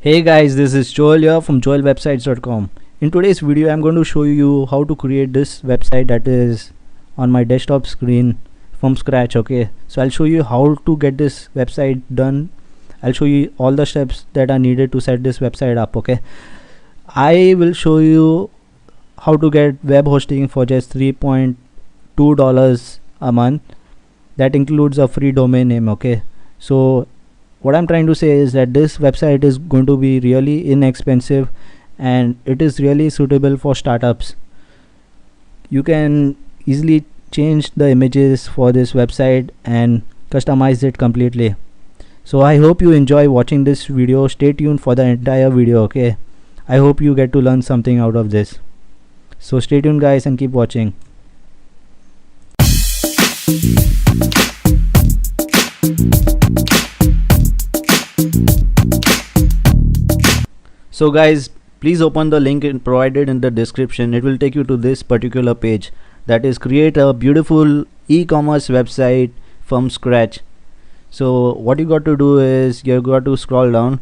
Hey guys, this is Joel here from joelwebsites.com. In today's video, I'm going to show you how to create this website that is on my desktop screen from scratch. Okay, so I'll show you how to get this website done. I'll show you all the steps that are needed to set this website up. Okay, I will show you how to get web hosting for just $3.2 a month. That includes a free domain name. Okay, so what I'm trying to say is that this website is going to be really inexpensive and it is really suitable for startups. You can easily change the images for this website and customize it completely. So I hope you enjoy watching this video. Stay tuned for the entire video. Okay, I hope you get to learn something out of this. So stay tuned guys and keep watching. So guys, please open the link provided in the description. It will take you to this particular page, that is create a beautiful e-commerce website from scratch. So what you got to do is you got to scroll down.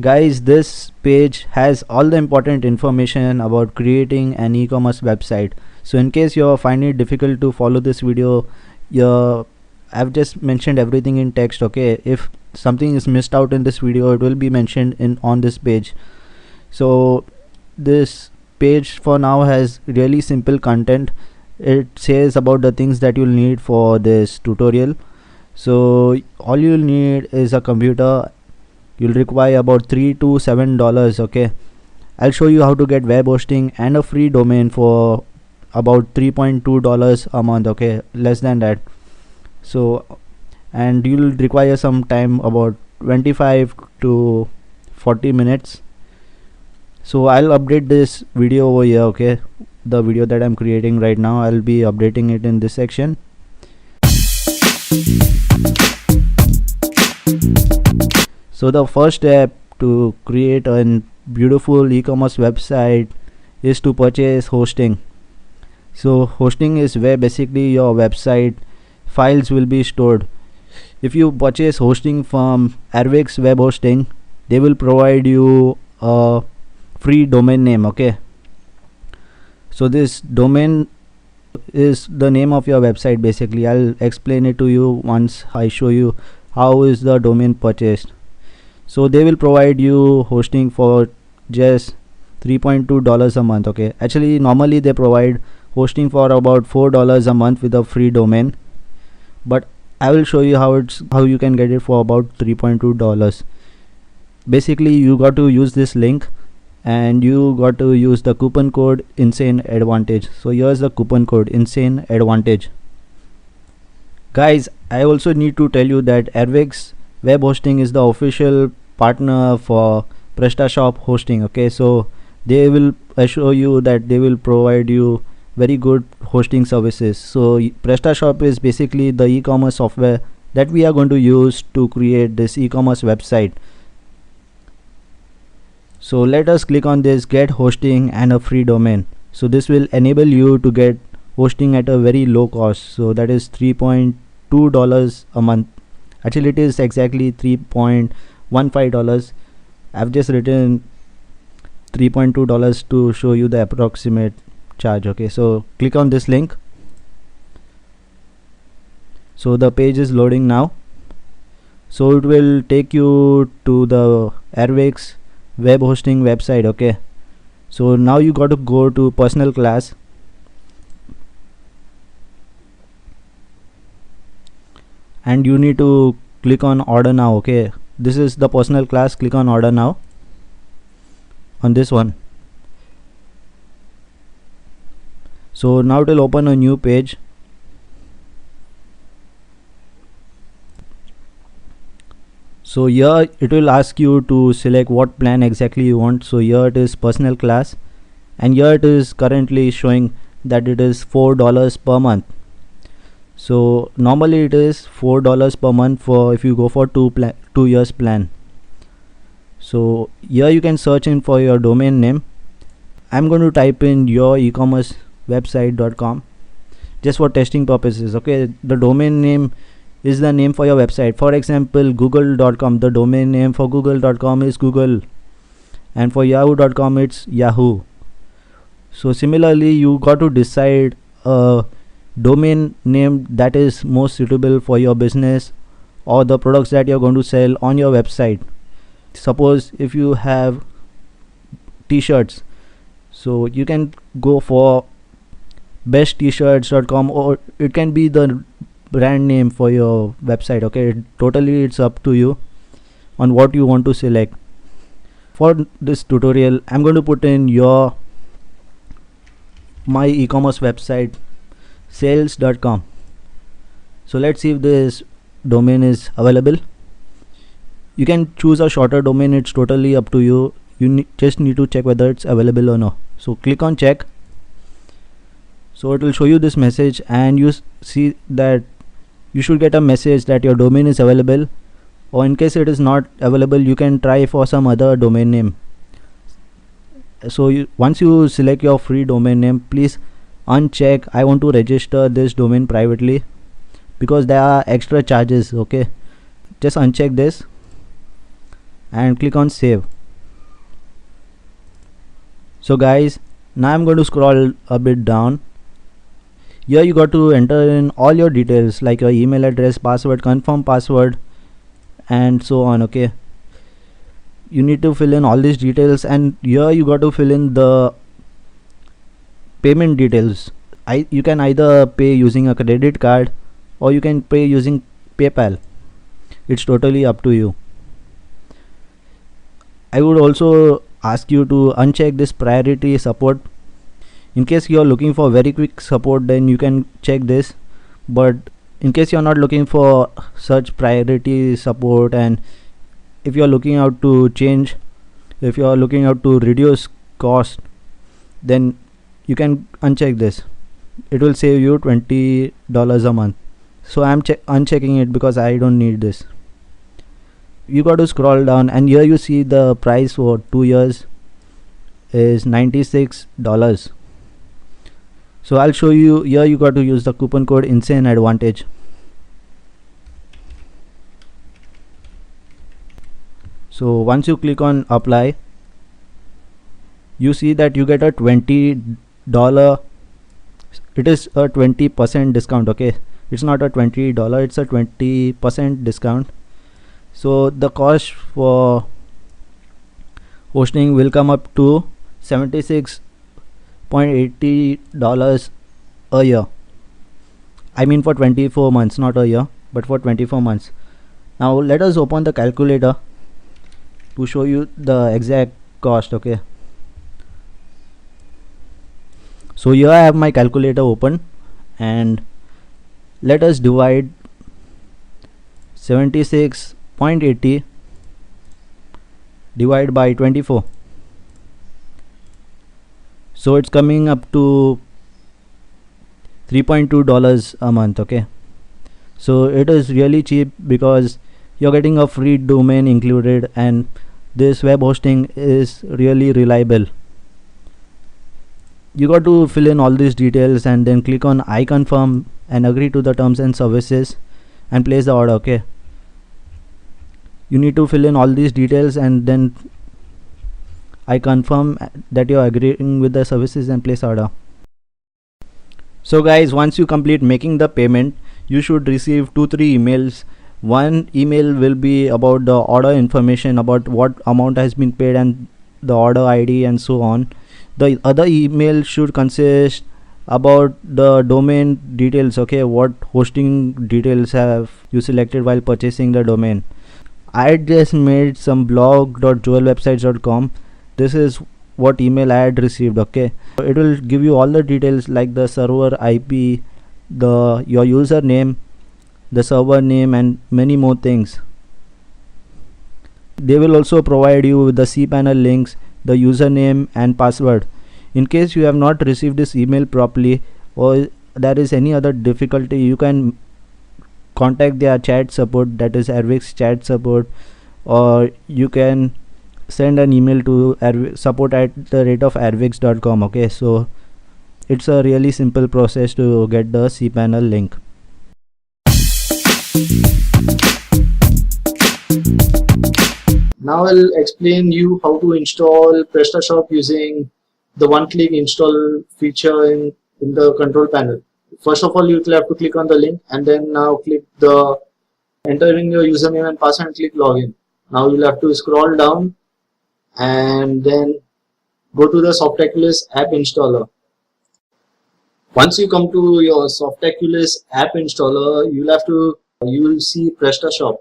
Guys, this page has all the important information about creating an e-commerce website. So in case you're finding it difficult to follow this video, I've just mentioned everything in text. Okay, if something is missed out in this video, it will be mentioned on this page. So this page for now has really simple content. It says about the things that you'll need for this tutorial. So all you'll need is a computer. You'll require about $3 to $7. Okay, I'll show you how to get web hosting and a free domain for about $3.2 a month. Okay, less than that. So and you'll require some time, about 25 to 40 minutes. So I'll update this video over here. Okay, the video that I'm creating right now, I'll be updating it in this section. So the first step to create a beautiful e-commerce website is to purchase hosting. So hosting is where basically your website files will be stored. If you purchase hosting from Airwix Web Hosting, they will provide you a free domain name. Okay, so this domain is the name of your website. Basically, I'll explain it to you once I show you how is the domain purchased. So they will provide you hosting for just $3.2 a month. Okay, actually normally they provide hosting for about $4 a month with a free domain, but I will show you how you can get it for about $3.2. Basically, you got to use this link and you got to use the coupon code insane advantage. So here's the coupon code insane advantage. Guys, I also need to tell you that Airwix Web Hosting is the official partner for PrestaShop hosting. Okay, so they will assure you that they will provide you very good hosting services. So PrestaShop is basically the e-commerce software that we are going to use to create this e-commerce website. So let us click on this get hosting and a free domain. So this will enable you to get hosting at a very low cost. So that is $3.2 a month. Actually it is exactly $3.15. I've just written $3.2 to show you the approximate charge. Okay, so click on this link. So the page is loading now. So it will take you to the Airwix web hosting website. Okay, so now you got to go to personal class and you need to click on order now. Okay, this is the personal class. Click on order now on this one. So now it will open a new page. So here it will ask you to select what plan exactly you want. So here it is personal class and here it is currently showing that it is $4 per month. So normally it is $4 per month for if you go for 2 years plan. So here you can search in for your domain name. I'm going to type in yourecommercewebsite.com just for testing purposes. Okay, the domain name is the name for your website. For example, google.com, the domain name for google.com is Google. and for yahoo.com it's Yahoo. So similarly, you got to decide a domain name that is most suitable for your business or the products that you're going to sell on your website. Suppose if you have t-shirts, so you can go for besttshirts.com, or it can be the brand name for your website. Okay, totally it's up to you on what you want to select. For this tutorial, I'm going to put in my e-commerce website sales.com. So let's see if this domain is available. You can choose a shorter domain, it's totally up to you. You just need to check whether it's available or no. So click on check. So it will show you this message, and you see that you should get a message that your domain is available, or in case it is not available, you can try for some other domain name. So once you select your free domain name, please uncheck I want to register this domain privately, because there are extra charges. Okay, just uncheck this and click on save. So guys, now I'm going to scroll a bit down. Here you got to enter in all your details like your email address, password, confirm password, and so on. Okay, you need to fill in all these details, and here you got to fill in the payment details. You can either pay using a credit card or you can pay using PayPal. It's totally up to you. I would also ask you to uncheck this priority support. In case you are looking for very quick support, then you can check this, but in case you are not looking for such priority support, and if you are looking out to change, if you are looking out to reduce cost, then you can uncheck this. It will save you $20 a month. So I am unchecking it because I don't need this. You got to scroll down, and here you see the price for 2 years is $96. So I'll show you. Here you got to use the coupon code Insane Advantage. So once you click on apply, you see that you get a $20. It is a 20% discount. Okay, it's not a $20, it's a 20% discount. So the cost for hosting will come up to $76.80 a year. I mean for 24 months, not a year, but for 24 months. Now let us open the calculator to show you the exact cost. Okay, so here I have my calculator open, and let us divide 76.80 divided by 24. So it's coming up to $3.2 a month. Okay, so it is really cheap because you're getting a free domain included, and this web hosting is really reliable. You got to fill in all these details and then click on I confirm and agree to the terms and services and place the order. Okay, you need to fill in all these details and then I confirm that you're agreeing with the services and place order. So guys, once you complete making the payment, you should receive 2-3 emails. One email will be about the order information, about what amount has been paid and the order ID and so on. The other email should consist about the domain details. Okay, what hosting details have you selected while purchasing the domain. I just made some blog.joelwebsites.com. This is what email I had received. Okay, it will give you all the details like the server IP, your username, the server name, and many more things. They will also provide you with the cPanel links, the username and password. In case you have not received this email properly or there is any other difficulty, you can contact their chat support, that is Airwix chat support, or you can send an email to support@airwix.com. Okay, so it's a really simple process to get the cPanel link. Now I'll explain you how to install PrestaShop using the one-click install feature in the control panel. First of all, you will have to click on the link and then now click the entering your username and password and click login. Now you'll have to scroll down and then go to the Softaculous app installer. Once you come to your Softaculous app installer, you will see PrestaShop.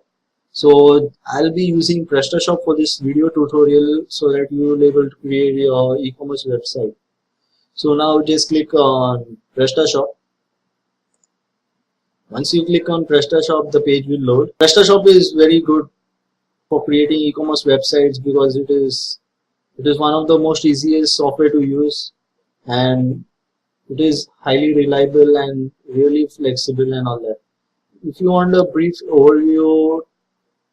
So I'll be using PrestaShop for this video tutorial so that you will be able to create your e-commerce website. So now just click on PrestaShop. Once you click on PrestaShop, the page will load. PrestaShop is very good for creating e-commerce websites because it is one of the most easiest software to use, and it is highly reliable and really flexible and all that. If you want a brief overview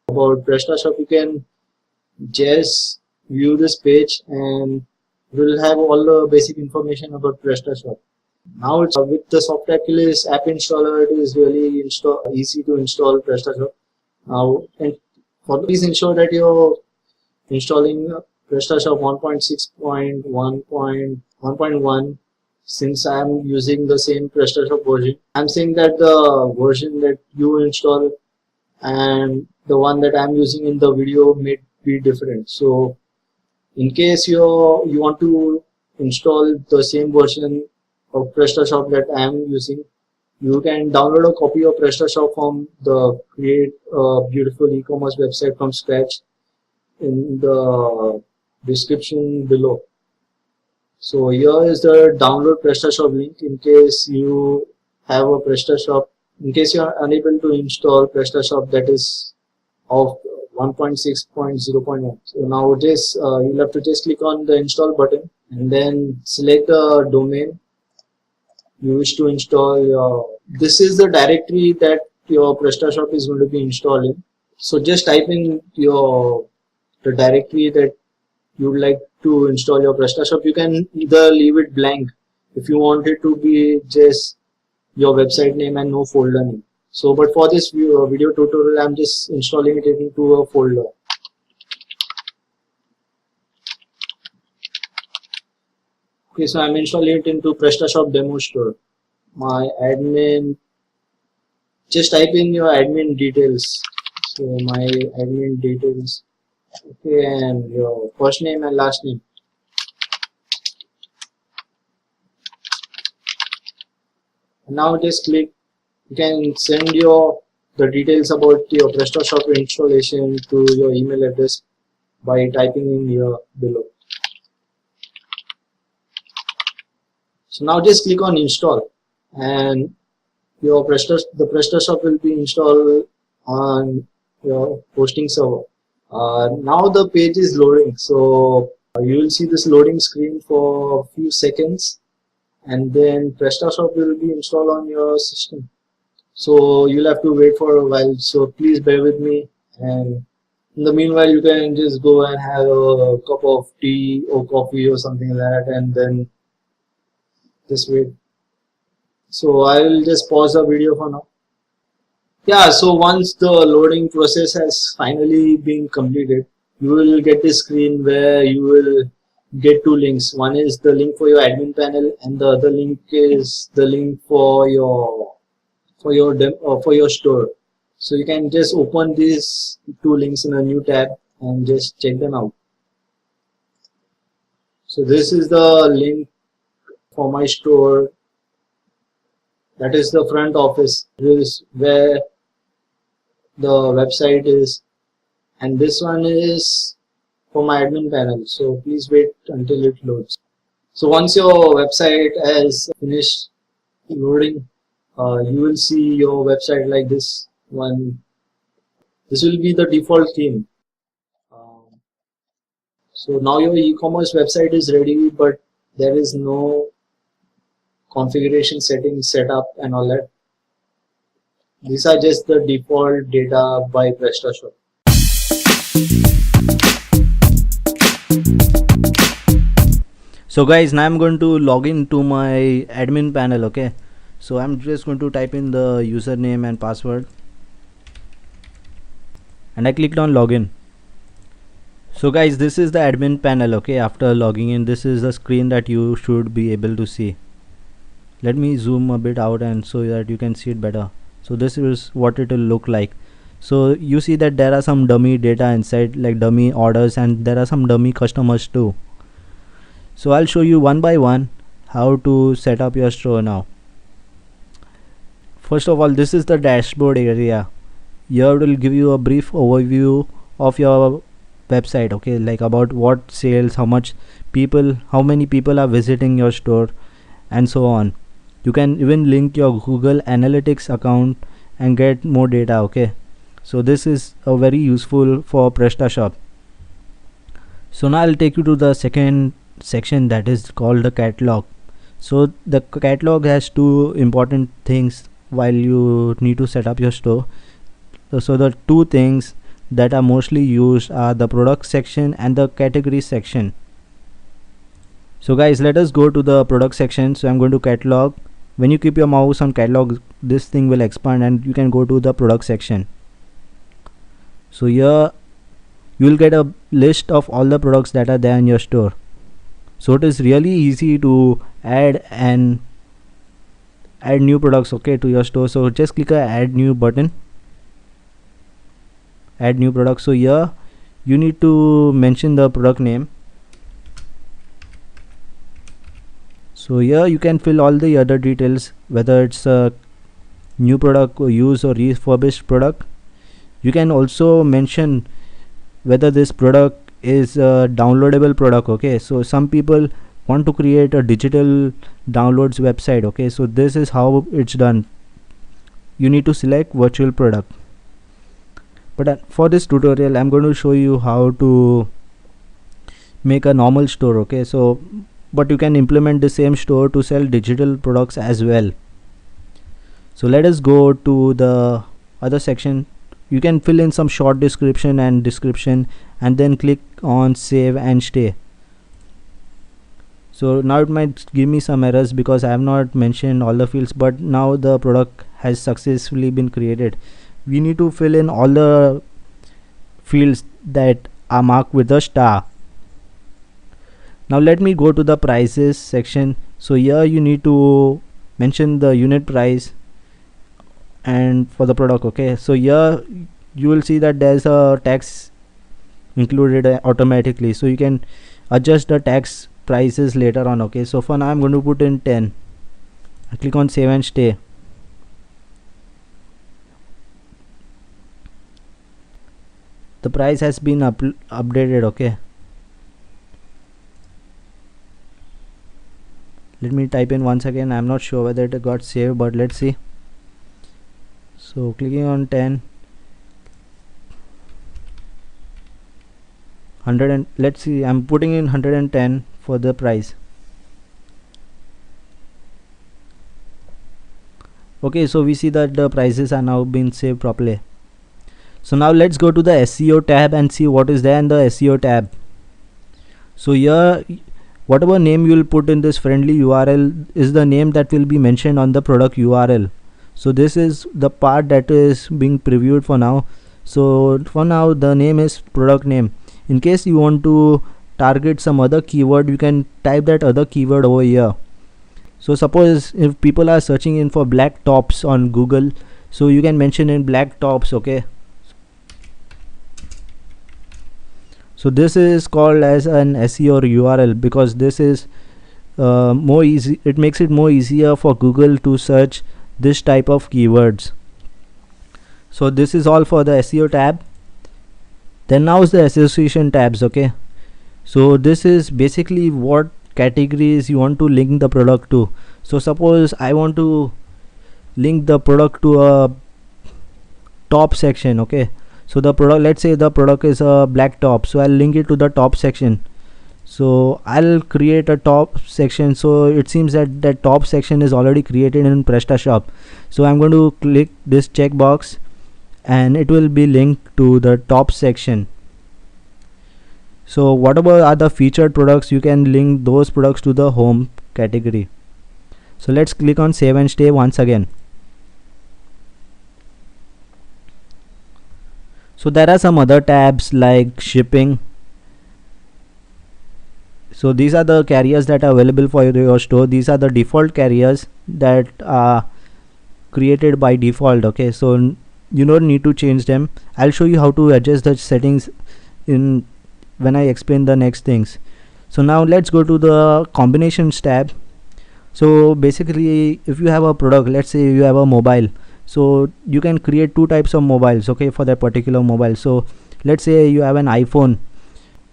about PrestaShop, you can just view this page and we'll have all the basic information about PrestaShop. Now it's with the Softaculous app installer, it is really easy to install PrestaShop. Now, and please ensure that you're installing PrestaShop 1.6.1.1. Since I'm using the same PrestaShop version, I'm saying that the version that you install and the one that I'm using in the video may be different. So in case you want to install the same version of PrestaShop that I am using, you can download a copy of PrestaShop from the Create a Beautiful E-commerce website from scratch in the description below. So here is the download PrestaShop link in case you have a PrestaShop. In case you are unable to install PrestaShop that is of 1.6.0.1. So now just you'll have to just click on the install button and then select the domain you wish to install. This is the directory that your PrestaShop is going to be installed in. So just type in the directory that you would like to install your PrestaShop. You can either leave it blank if you want it to be just your website name and no folder name. So but for this video tutorial, I'm just installing it into a folder. Okay, so I'm installing it into PrestaShop demo store. My admin, just type in your admin details. So my admin details. Okay, and your first name and last name. Now just click. You can send the details about your PrestaShop installation to your email address by typing in here below. So now just click on install, and the PrestaShop will be installed on your hosting server. Now the page is loading, so you will see this loading screen for a few seconds, and then PrestaShop will be installed on your system. So you'll have to wait for a while, so please bear with me, and in the meanwhile you can just go and have a cup of tea or coffee or something like that, and then just wait. So I will just pause the video for now. Yeah, so once the loading process has finally been completed, you will get this screen where you will get two links. One is the link for your admin panel, and the other link is the link for your store. So you can just open these two links in a new tab and just check them out. So this is the link for my store. That is the front office. This is where the website is, and this one is for my admin panel. So please wait until it loads. So once your website has finished loading, you will see your website like this one. This will be the default theme. So now your e-commerce website is ready, but there is no configuration settings set up and all that. These are just the default data by PrestaShop. So guys, now I'm going to log in to my admin panel. Okay, so I'm just going to type in the username and password, and I clicked on login. So guys, this is the admin panel. Okay, after logging in, this is the screen that you should be able to see. Let me zoom a bit out and so that you can see it better. So this is what it will look like. So you see that there are some dummy data inside, like dummy orders, and there are some dummy customers too. So I'll show you one by one how to set up your store now. First of all, this is the dashboard area. Here it will give you a brief overview of your website, okay, like about what sales, how many people are visiting your store, and so on. You can even link your Google Analytics account and get more data, okay. So this is a very useful for PrestaShop. So now I'll take you to the second section, that is called the catalog. So the catalog has two important things while you need to set up your store. So the two things that are mostly used are the product section and the category section. So guys, let us go to the product section. So I'm going to catalog. When you keep your mouse on catalog, this thing will expand and you can go to the product section. So here you will get a list of all the products that are there in your store. So it is really easy to add new products, okay, to your store. So just click a add new button, add new product. So here you need to mention the product name. So here you can fill all the other details, whether it's a new product or used or refurbished product. You can also mention whether this product is a downloadable product, okay. So some people want to create a digital downloads website, okay. So this is how it's done. You need to select virtual product. But for this tutorial I'm going to show you how to make a normal store, okay. So but you can implement the same store to sell digital products as well. So let us go to the other section. You can fill in some short description and then click on save and stay. So now it might give me some errors because I have not mentioned all the fields, but now the product has successfully been created. We need to fill in all the fields that are marked with a star. Now let me go to the prices section. So here you need to mention the unit price and for the product, okay. So here you will see that there's a tax included automatically, so you can adjust the tax prices later on, okay. So for now I'm going to put in 10 and click on save and stay. The price has been updated, okay. Let me type in once again. I'm not sure whether it got saved, but let's see. So clicking on 10, 100, and let's see, I'm putting in 110 for the price. Okay, so we see that the prices are now being saved properly. So now let's go to the SEO tab and see what is there in the SEO tab. So here whatever name you will put in this friendly URL is the name that will be mentioned on the product URL. So this is the part that is being previewed for now. So for now the name is product name. In case you want to target some other keyword, you can type that other keyword over here. So suppose if people are searching in for black tops on Google, so you can mention in black tops, okay. So this is called as an SEO URL because this is more easy. It makes it more easier for Google to search this type of keywords. So this is all for the SEO tab. Then now is the association tabs, okay. So this is basically what categories you want to link the product to. So suppose I want to link the product to a top section, okay. So the product, let's say the product is a black top, so I'll link it to the top section. So I'll create a top section. So it seems that the top section is already created in PrestaShop. So I'm going to click this checkbox and it will be linked to the top section. So whatever are the featured products, you can link those products to the home category. So let's click on save and stay once again. So there are some other tabs like shipping, So these are the carriers that are available for your store. These are the default carriers that are created by default. Okay, so you don't need to change them. I'll show you how to adjust the settings in when I explain the next things. So now let's go to the combinations tab. So basically, if you have a product, let's say you have a mobile, so you can create two types of mobiles, okay, for that particular mobile. So let's say you have an iPhone,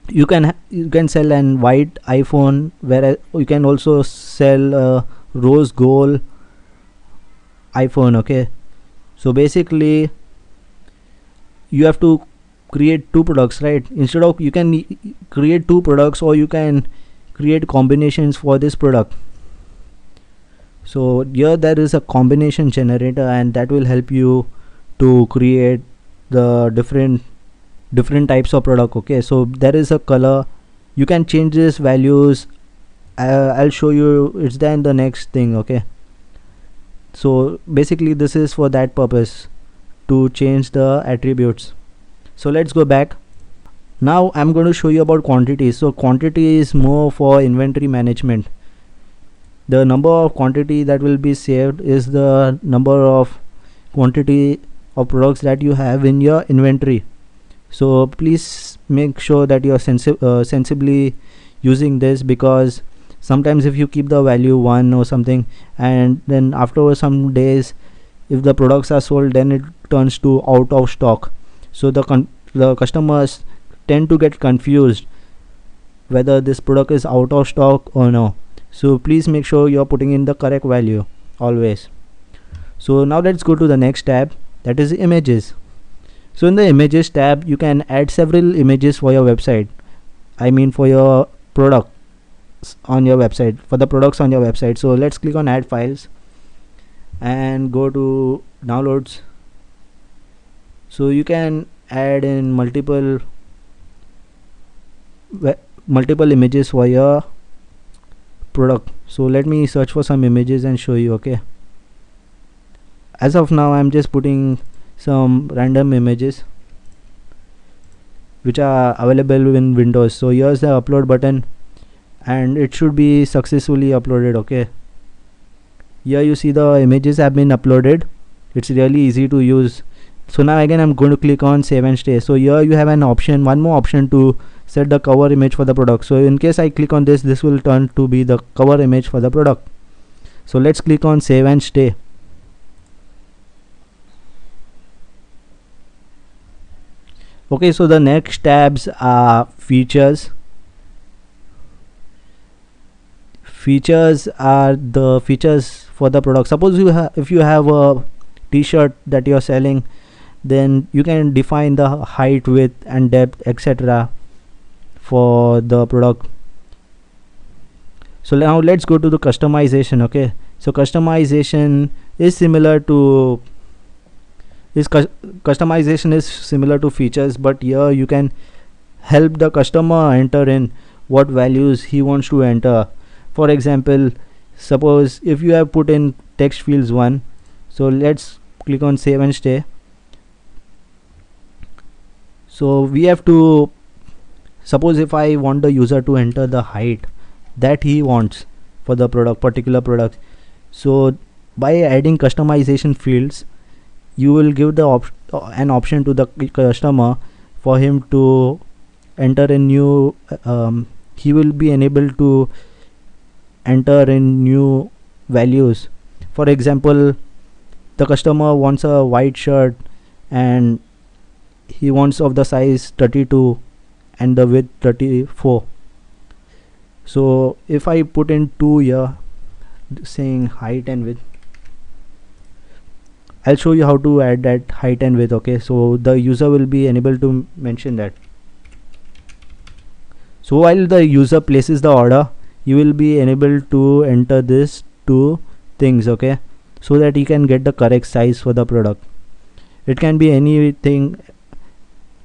you can sell an white iPhone, whereas you can also sell a rose gold iPhone. Okay, so basically you have to create two products, right? Instead of, you can create two products, or you can create combinations for this product. So here there is a combination generator, and that will help you to create the different types of product. Okay, so there is a color, you can change this values. I'll show you, it's there in the next thing. Okay, so basically this is for that purpose, to change the attributes. So let's go back. Now I'm going to show you about quantity. So quantity is more for inventory management. The number of quantity that will be saved is the number of quantity of products that you have in your inventory. So please make sure that you are sensibly using this, because sometimes if you keep the value 1 or something, and then after some days if the products are sold, then it turns to out of stock. So the customers tend to get confused whether this product is out of stock or no. So please make sure you're putting in the correct value always. So now let's go to the next tab, that is images. So in the images tab, you can add several images for your website. I mean for your products on your website, for the products on your website. So let's click on add files and go to downloads. So you can add in multiple images for your product. So let me search for some images and show you. Okay, as of now I'm just putting some random images which are available in Windows. So here's the upload button, and it should be successfully uploaded. Okay, here you see the images have been uploaded. It's really easy to use. So now again I'm going to click on save and stay. So here you have an option, one more option, to set the cover image for the product. So in case I click on this will turn to be the cover image for the product. So let's click on save and stay. Okay, so the next tabs are features. Features are the features for the product. Suppose if you have a t-shirt that you're selling, then you can define the height, width and depth, etc. for the product. So now let's go to the customization. Okay, so customization is similar to features, but here you can help the customer enter in what values he wants to enter. For example, suppose if you have put in text fields 1, so let's click on save and stay. So we have to, suppose if I want the user to enter the height that he wants for the particular product, so by adding customization fields, you will give the an option to the customer for him to enter in new he will be enabled to enter in new values. For example, the customer wants a white shirt and he wants of the size 32 and the width 34. So if I put in 2 here saying height and width, I'll show you how to add that height and width. Okay, so the user will be enabled to mention that. So while the user places the order, you will be enabled to enter this 2 things. Okay, so that he can get the correct size for the product. It can be anything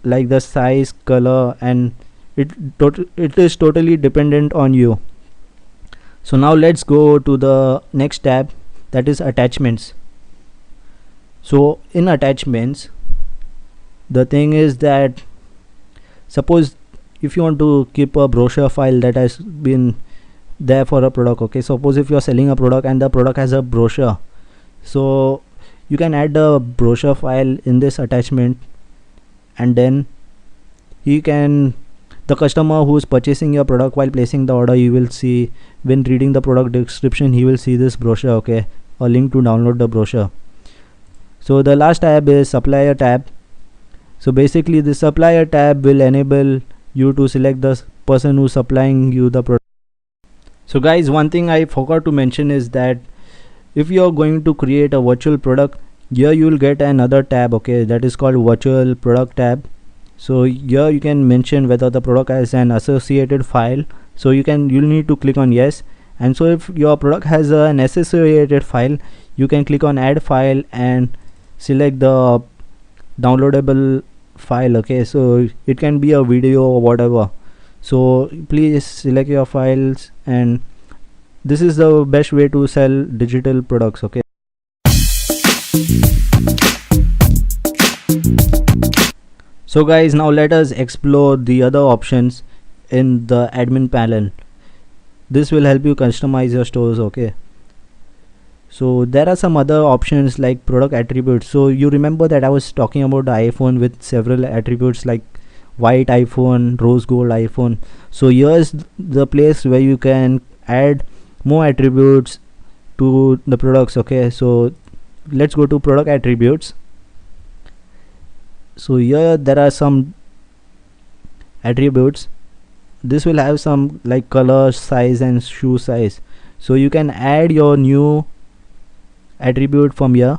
like the size, color, and it is totally dependent on you. So now let's go to the next tab, that is attachments. So in attachments, the thing is that suppose if you want to keep a brochure file that has been there for a product, okay, suppose if you are selling a product and the product has a brochure, so you can add the brochure file in this attachment, and then the customer who is purchasing your product, while placing the order, you will see, when reading the product description, he will see this brochure, okay, a link to download the brochure. So the last tab is supplier tab. So basically the supplier tab will enable you to select the person who's supplying you the product. So guys, one thing I forgot to mention is that if you are going to create a virtual product, here you will get another tab, okay, that is called virtual product tab. So here you can mention whether the product has an associated file, so you'll need to click on yes. And so if your product has an associated file, you can click on add file and select the downloadable file, okay, so it can be a video or whatever. So please select your files, and this is the best way to sell digital products, okay. So guys, now let us explore the other options in the admin panel. This will help you customize your stores, okay. So there are some other options like product attributes. So you remember that I was talking about the iPhone with several attributes like white iPhone, rose gold iPhone. So here's the place where you can add more attributes to the products, okay. So let's go to product attributes. So here there are some attributes. This will have some like color, size and shoe size. So you can add your new attribute from here,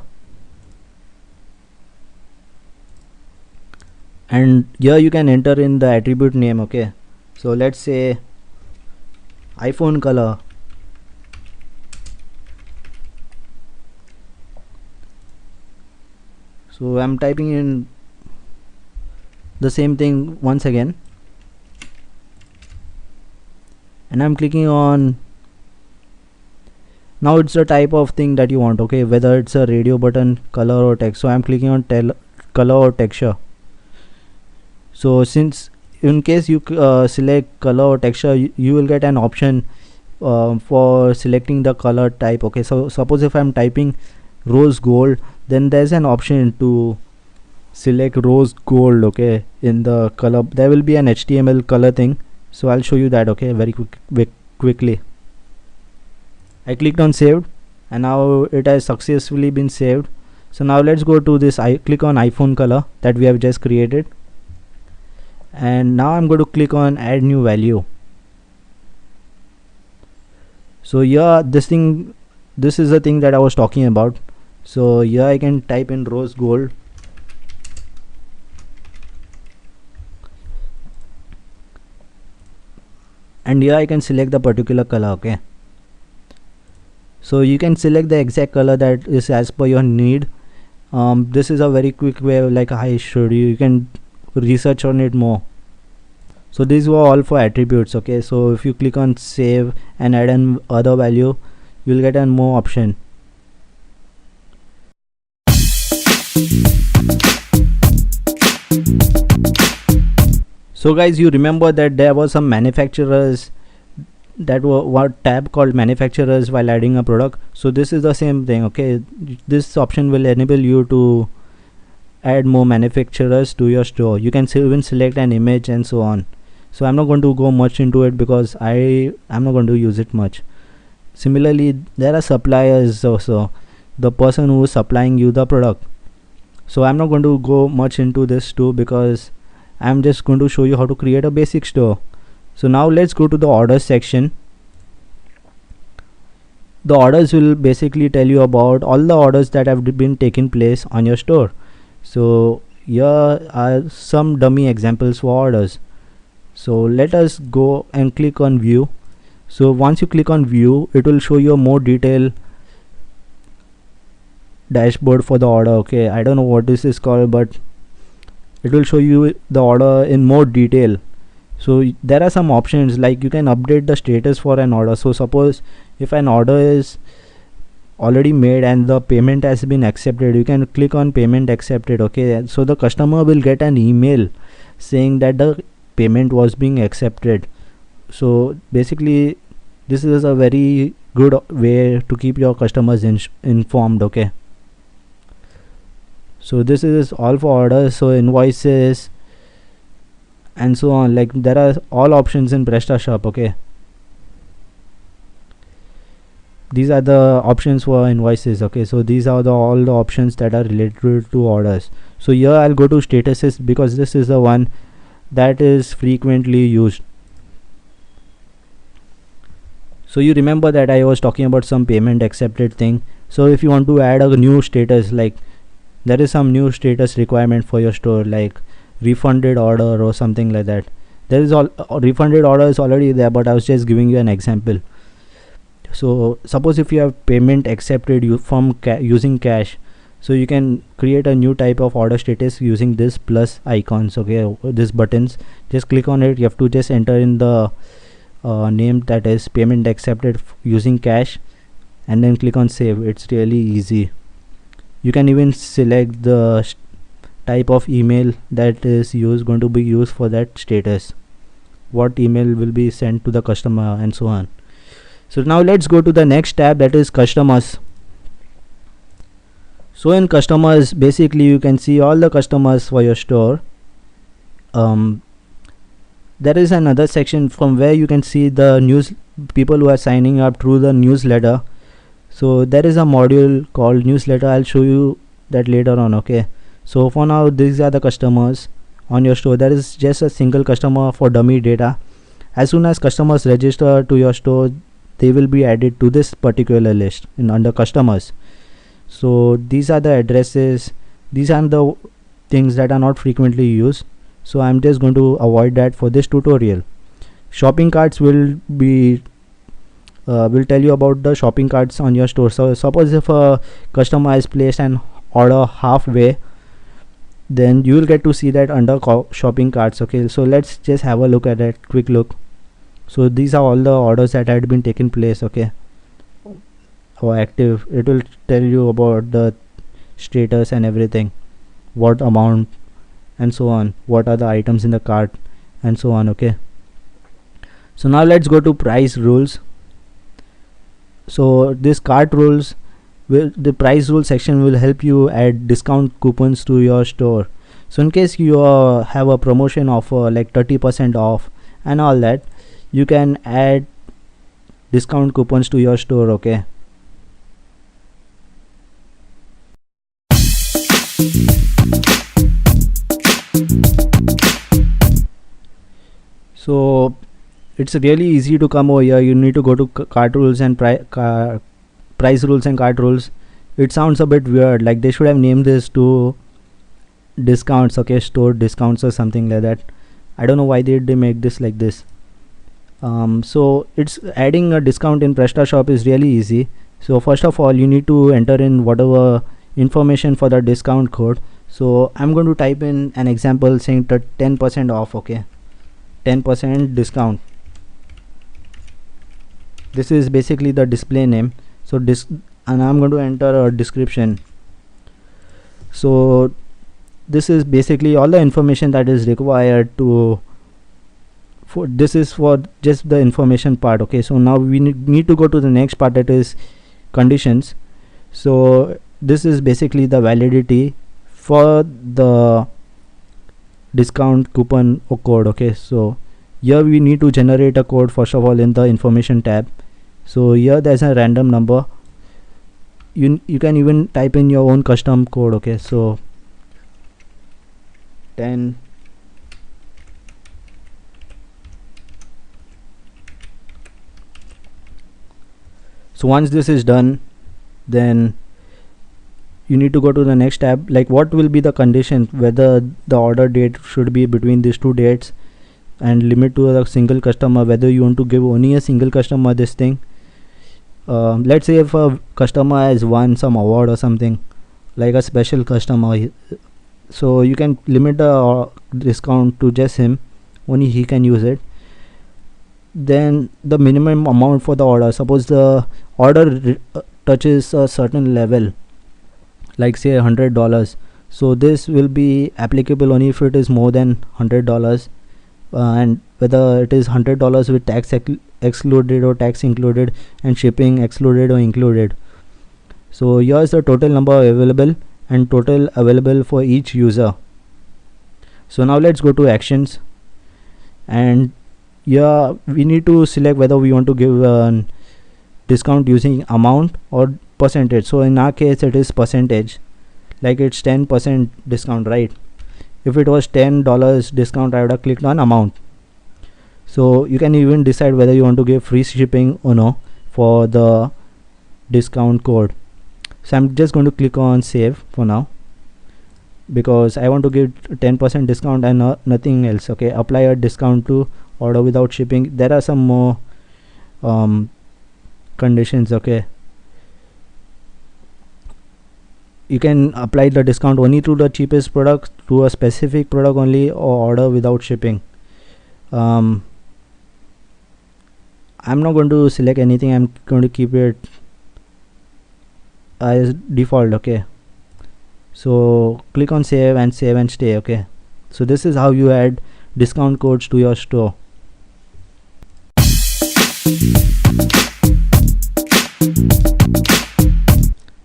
and here you can enter in the attribute name, okay. So let's say iPhone color. So I'm typing in the same thing once again, and I'm clicking on, now it's the type of thing that you want, okay, whether it's a radio button, color or text. So I'm clicking on color or texture. So since in case you select color or texture, you will get an option for selecting the color type, okay. So suppose if I'm typing rose gold, then there's an option to select rose gold, okay. In the color there will be an HTML color thing, so I'll show you that, okay, very quickly. I clicked on saved, and now it has successfully been saved. So now let's go to this, I click on iPhone color that we have just created, and now I'm going to click on add new value. So here this is the thing that I was talking about. So here I can type in rose gold, and here I can select the particular color, okay. So you can select the exact color that is as per your need. This is a very quick way, like I showed you. You can research on it more. So these were all for attributes, okay. So if you click on save and add an other value, you'll get a more option. So guys, you remember that there were some manufacturers that were tab called manufacturers while adding a product. So this is the same thing, okay. This option will enable you to add more manufacturers to your store. You can even select an image and so on. So I'm not going to go much into it because I'm not going to use it much. Similarly, there are suppliers also, the person who is supplying you the product. So I'm not going to go much into this too, because I'm just going to show you how to create a basic store. So now let's go to the orders section. The orders will basically tell you about all the orders that have been taken place on your store. So here are some dummy examples for orders. So let us go and click on view. So once you click on view, it will show you a more detailed dashboard for the order, okay. I don't know what this is called, but it will show you the order in more detail. So there are some options like you can update the status for an order. So suppose if an order is already made and the payment has been accepted, you can click on payment accepted, okay. So the customer will get an email saying that the payment was being accepted. So basically this is a very good way to keep your customers informed. Okay, so this is all for orders, so invoices and so on. Like there are all options in PrestaShop. Okay, these are the options for invoices. Okay, so these are all the options that are related to orders. So here I'll go to statuses because this is the one that is frequently used. So you remember that I was talking about some payment accepted thing. So if you want to add a new status, like there is some new status requirement for your store, like refunded order or something like that. There is all refunded order is already there, but I was just giving you an example. So suppose if you have payment accepted from using cash, so you can create a new type of order status using this plus icons. Okay, this buttons, just click on it. You have to just enter in the name, that is payment accepted using cash, and then click on save. It's really easy. You can even select the type of email that is going to be used for that status, what email will be sent to the customer, and so on. So now let's go to the next tab, that is customers. So in customers, basically you can see all the customers for your store. There is another section from where you can see the news people who are signing up through the newsletter. So there is a module called newsletter. I'll show you that later on. Okay, so for now these are the customers on your store. There is just a single customer for dummy data. As soon as customers register to your store, they will be added to this particular list in under customers. So these are the addresses. These are the things that are not frequently used, so I'm just going to avoid that for this tutorial. Shopping carts will tell you about the shopping carts on your store. So suppose if a customer has placed an order halfway, then you will get to see that under shopping carts. Okay, so let's just have a look at that, quick look. So these are all the orders that had been taken place. Okay, or active. It will tell you about the status and everything, what amount and so on, what are the items in the cart and so on. Okay, so now let's go to price rules. So this cart rules the price rule section will help you add discount coupons to your store. So in case you have a promotion offer like 30% off and all that, you can add discount coupons to your store. Okay, so it's really easy to come over here. You need to go to cart rules and price rules and cart rules. It sounds a bit weird, like they should have named this to discounts. Okay, store discounts or something like that. I don't know why they make this like this. So it's adding a discount in PrestaShop is really easy. So first of all, you need to enter in whatever information for the discount code. So I'm going to type in an example saying 10% off. Okay, 10% discount. This is basically the display name. So and I'm going to enter a description. So this is basically all the information that is required to this is for just the information part. Okay, so now we need to go to the next part, that is conditions. So this is basically the validity for the discount coupon or code. Okay, so here we need to generate a code first of all in the information tab. So here there's a random number. You can even type in your own custom code. Okay, so 10. So once this is done, then you need to go to the next tab, like what will be the condition, whether the order date should be between these two dates, and limit to a single customer, whether you want to give only a single customer this thing. Let's say if a customer has won some award or something, like a special customer, so you can limit the discount to just him, only he can use it. Then the minimum amount for the order, suppose the order touches a certain level, like say $100, so this will be applicable only if it is more than $100. and whether it is $100 with tax excluded or tax included, and shipping excluded or included. So here is the total number available and total available for each user. So now let's go to actions, and here we need to select whether we want to give a discount using amount or percentage. So in our case it is percentage, like it's 10% discount, right? If it was $10 discount, I would have clicked on amount. So you can even decide whether you want to give free shipping or no for the discount code. So I'm just going to click on save for now, because I want to give 10% discount and nothing else. Okay, apply a discount to order without shipping. There are some more conditions. Okay, you can apply the discount only to the cheapest product, to a specific product only, or order without shipping. I'm not going to select anything. I'm going to keep it as default. Okay, so click on save and stay. Okay, so this is how you add discount codes to your store.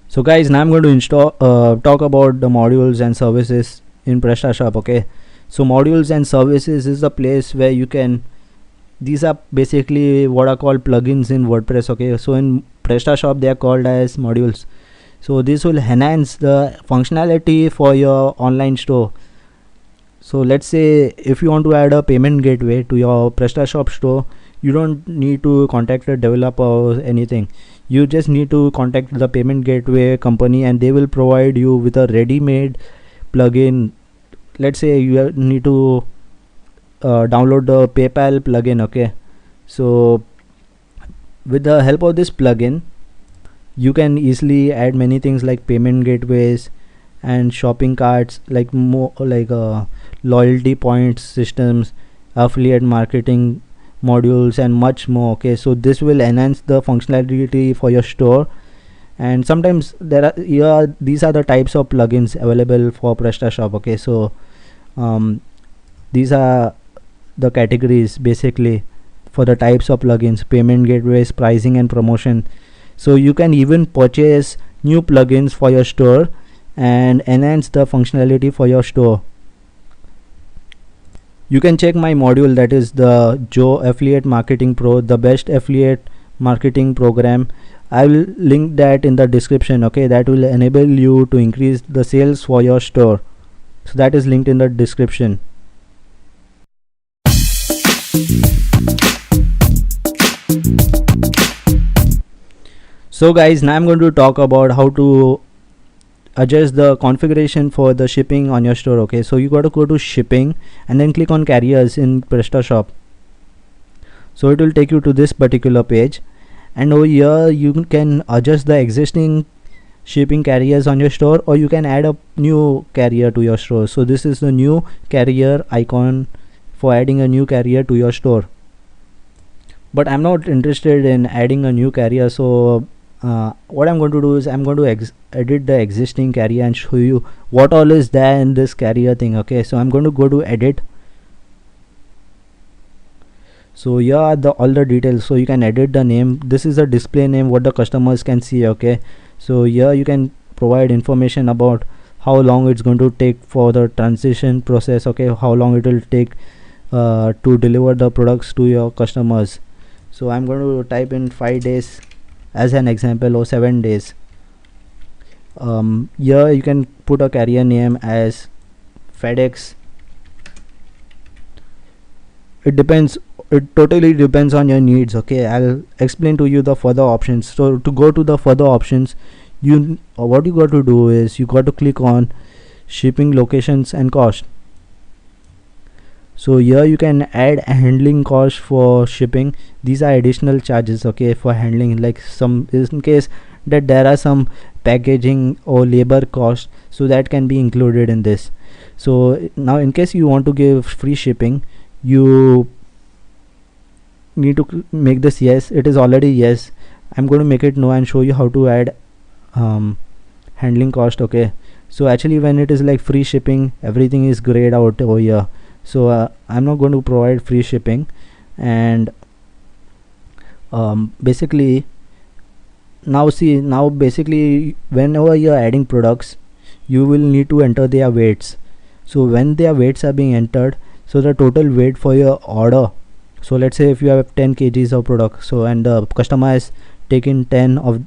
So guys, now I'm going to install talk about the modules and services in PrestaShop. Okay, so modules and services is the place where you can, these are basically what are called plugins in WordPress. Okay, so in PrestaShop they are called as modules. So this will enhance the functionality for your online store. So let's say if you want to add a payment gateway to your PrestaShop store, you don't need to contact a developer or anything. You just need to contact the payment gateway company and they will provide you with a ready-made plugin. Let's say you need to download the PayPal plugin. Okay, so with the help of this plugin you can easily add many things like payment gateways and shopping carts, like more like loyalty points systems, affiliate marketing modules, and much more. Okay, so this will enhance the functionality for your store. And sometimes there are these are the types of plugins available for PrestaShop. Okay, so these are the categories basically for the types of plugins: payment gateways, pricing and promotion. So you can even purchase new plugins for your store and enhance the functionality for your store. You can check my module, that is the Joe Affiliate Marketing Pro, the best affiliate marketing program. I will link that in the description. Okay, that will enable you to increase the sales for your store. So that is linked in the description. So guys, now I'm going to talk about how to adjust the configuration for the shipping on your store. Okay, so you got to go to shipping and then click on carriers in PrestaShop. So it will take you to this particular page, and over here you can adjust the existing shipping carriers on your store, or you can add a new carrier to your store. So this is the new carrier icon for adding a new carrier to your store. But I'm not interested in adding a new carrier, so what I'm going to do is I'm going to edit the existing carrier and show you what all is there in this carrier thing. Okay, so I'm going to go to edit. So here are all the details. So you can edit the name. This is a display name what the customers can see. Okay, so here you can provide information about how long it's going to take for the transition process. Okay, how long it will take to deliver the products to your customers. So I'm going to type in 5 days as an example, or 7 days. Here you can put a carrier name as FedEx. It totally depends on your needs. Okay, I'll explain to you the further options. So to go to the further options, what you got to do is you got to click on shipping locations and cost. So here you can add a handling cost for shipping. These are additional charges, okay, for handling, like some in case that there are some packaging or labor cost, so that can be included in this. So now in case you want to give free shipping, you need to make this yes. It is already yes. I'm going to make it no and show you how to add handling cost. Okay, so actually when it is like free shipping, everything is grayed out over here. so I'm not going to provide free shipping. And basically now basically whenever you're adding products, you will need to enter their weights. So when their weights are being entered, so the total weight for your order, so let's say if you have 10 kgs of product, so and the customer has taken 10 of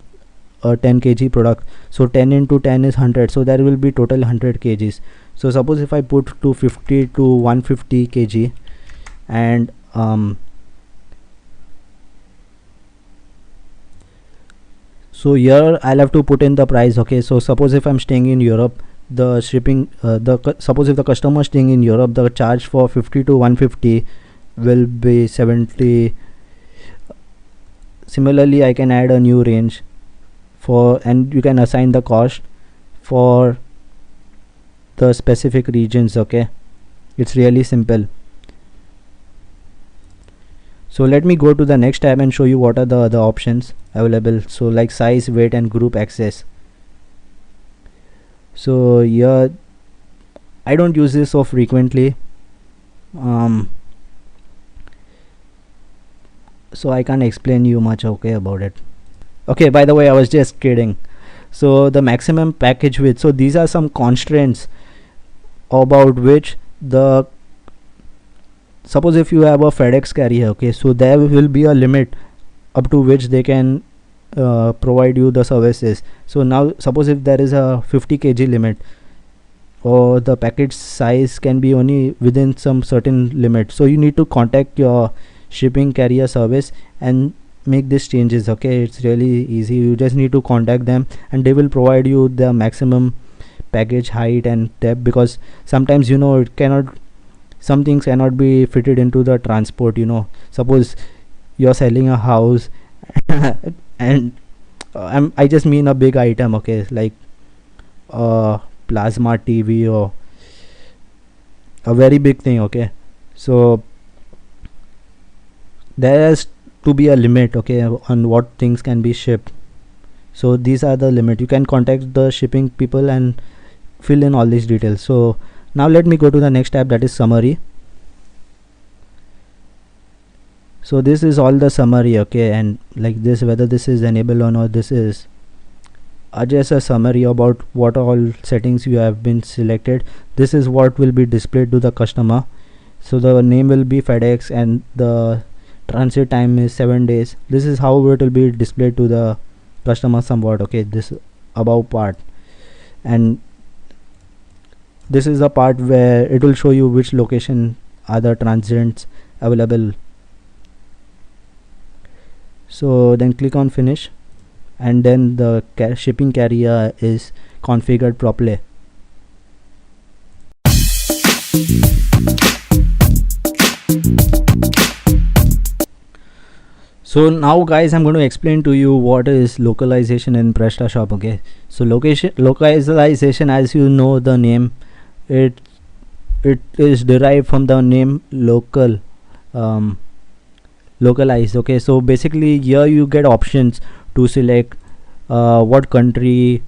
a 10 kg product, so 10 into 10 is 100, so there will be total 100 kgs. So suppose if I put 250 to 150 kg, and so here I'll have to put in the price. Okay, so suppose if I'm staying in Europe, the shipping suppose if the customer staying in Europe, the charge for 50 to 150 will be 70. Similarly, I can add a new range for, and you can assign the cost for the specific regions. Okay, it's really simple. So let me go to the next tab and show you what are the other options available. So like size, weight and group access. So here I don't use this so frequently, so I can't explain you much about it. Okay, by the way, I was just kidding. So the maximum package width, so these are some constraints about which the, suppose if you have a FedEx carrier, okay, so there will be a limit up to which they can provide you the services. So now suppose if there is a 50 kg limit, or the package size can be only within some certain limit, so you need to contact your shipping carrier service and make these changes. Okay, it's really easy. You just need to contact them and they will provide you the maximum package height and depth, because sometimes it cannot, some things cannot be fitted into the transport. Suppose you're selling a house and I just mean a big item, okay, like a plasma TV or a very big thing. Okay, so there has to be a limit, okay, on what things can be shipped. So these are the limit. You can contact the shipping people and fill in all these details. So now let me go to the next tab, that is summary. So this is all the summary, okay, and like this, whether this is enabled or not, this is just a summary about what all settings you have been selected. This is what will be displayed to the customer. So the name will be FedEx and the transit time is 7 days. This is how it will be displayed to the customer somewhat. Okay, this above part, and this is the part where it will show you which location are the transits available. So then click on finish, and then the shipping carrier is configured properly. So now guys, I'm going to explain to you what is localization in PrestaShop. Okay, so localization, as you know the name, it is derived from the name local, localized. Okay, so basically here you get options to select what country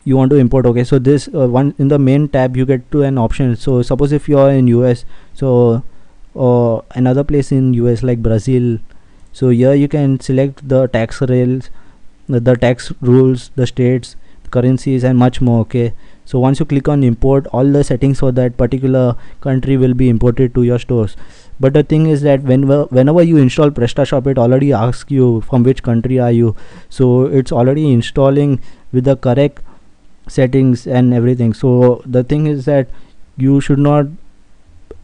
you want to import. Okay, so this one in the main tab you get to an option. So suppose if you are in US, so another place in US like Brazil, so here you can select the tax rails, the tax rules, the states, currencies and much more. Okay, so once you click on import, all the settings for that particular country will be imported to your stores. But the thing is that whenever you install PrestaShop, it already asks you from which country are you, so it's already installing with the correct settings and everything. So the thing is that you should not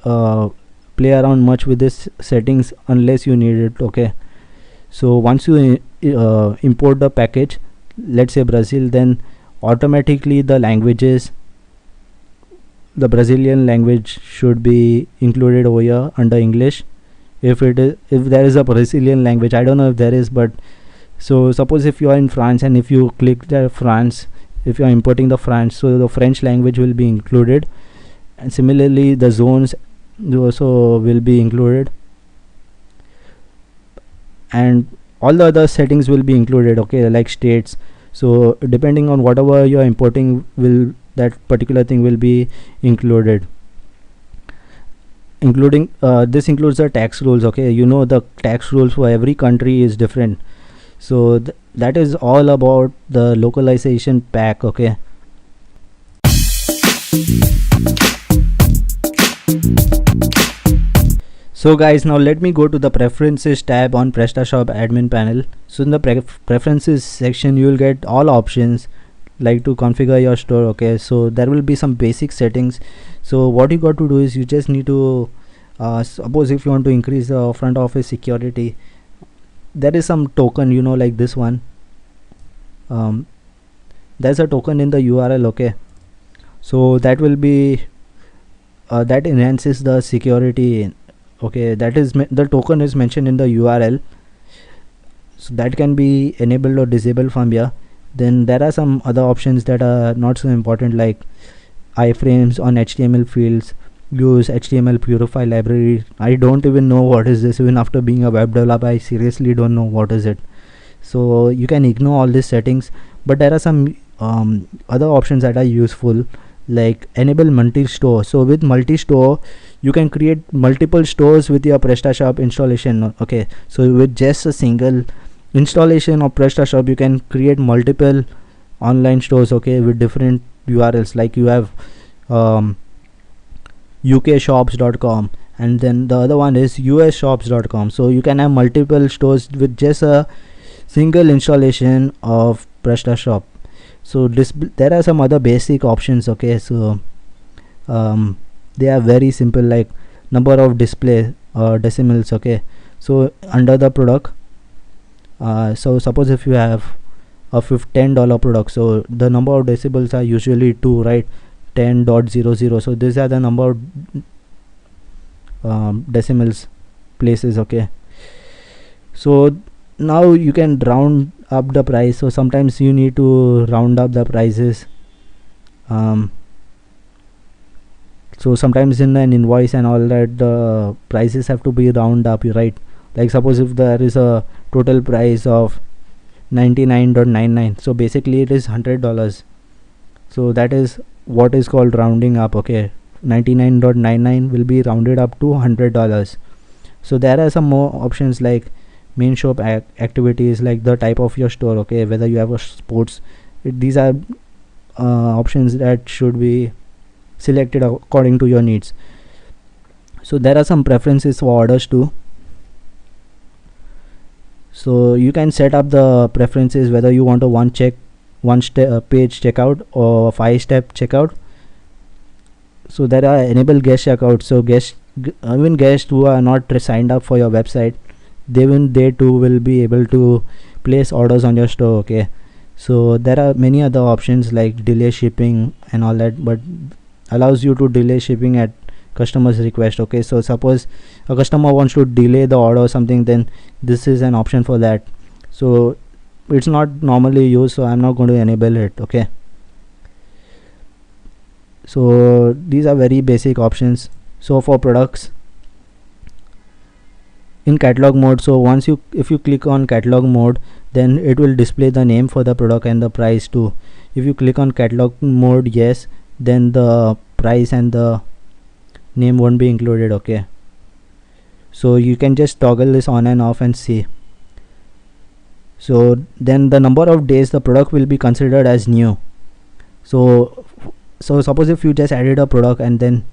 play around much with this settings unless you need it. Okay, so once you import the package, let's say Brazil, then automatically the languages, the Brazilian language should be included over here under English. If there is a Brazilian language, I don't know if there is, but so suppose if you are in France and if you click the France, if you are importing the France, so the French language will be included, and similarly the zones also will be included, and all the other settings will be included. Okay, like states. So depending on whatever you are importing, will that particular thing will be included. including this includes the tax rules. Okay, you know the tax rules for every country is different, so that is all about the localization pack. Okay, so guys, now let me go to the preferences tab on PrestaShop admin panel. So in the preferences section you will get all options like to configure your store. Okay, so there will be some basic settings. So what you got to do is you just need to suppose if you want to increase the front office security, there is some token, you know, like this one. There's a token in the URL. Okay, so that will be that enhances the security. Okay, that is the token is mentioned in the URL, so that can be enabled or disabled from here. Then there are some other options that are not so important, like iframes on HTML fields, use HTML purify library. I don't even know what is this. Even after being a web developer, I seriously don't know what is it. So you can ignore all these settings, but there are some other options that are useful, like enable multi-store. So with multi-store you can create multiple stores with your PrestaShop installation. Okay, so with just a single installation of PrestaShop you can create multiple online stores, okay, with different URLs. Like you have ukshops.com, and then the other one is usshops.com. so you can have multiple stores with just a single installation of PrestaShop. So there are some other basic options. Okay, so they are very simple, like number of display decimals. Okay, so under the product, so suppose if you have a $10 product, so the number of decibels are usually 2, right? 10.00. so these are the number of decimals places. Okay, so now you can round up the price. So sometimes you need to round up the prices. So sometimes in an invoice and all that, the prices have to be round up, right? Like suppose if there is a total price of 99.99, so basically it is $100. So that is what is called rounding up. Okay, 99.99 will be rounded up to $100. So there are some more options like main shop activities, like the type of your store. Okay, whether you have a sports, these are options that should be selected according to your needs. So there are some preferences for orders too. So you can set up the preferences whether you want a one page checkout or 5-step checkout. So there are enable guest checkout. So even guests who are not signed up for your website, they too will be able to place orders on your store. Okay, so there are many other options like delay shipping and all that, but allows you to delay shipping at customer's request. Okay, so suppose a customer wants to delay the order or something, then this is an option for that. So it's not normally used, so I'm not going to enable it. Okay, so these are very basic options. So for products in catalog mode, so if you click on catalog mode, then it will display the name for the product and the price too. If you click on catalog mode yes, then the price and the name won't be included. Okay, so you can just toggle this on and off and see. So then the number of days the product will be considered as new. So suppose if you just added a product and then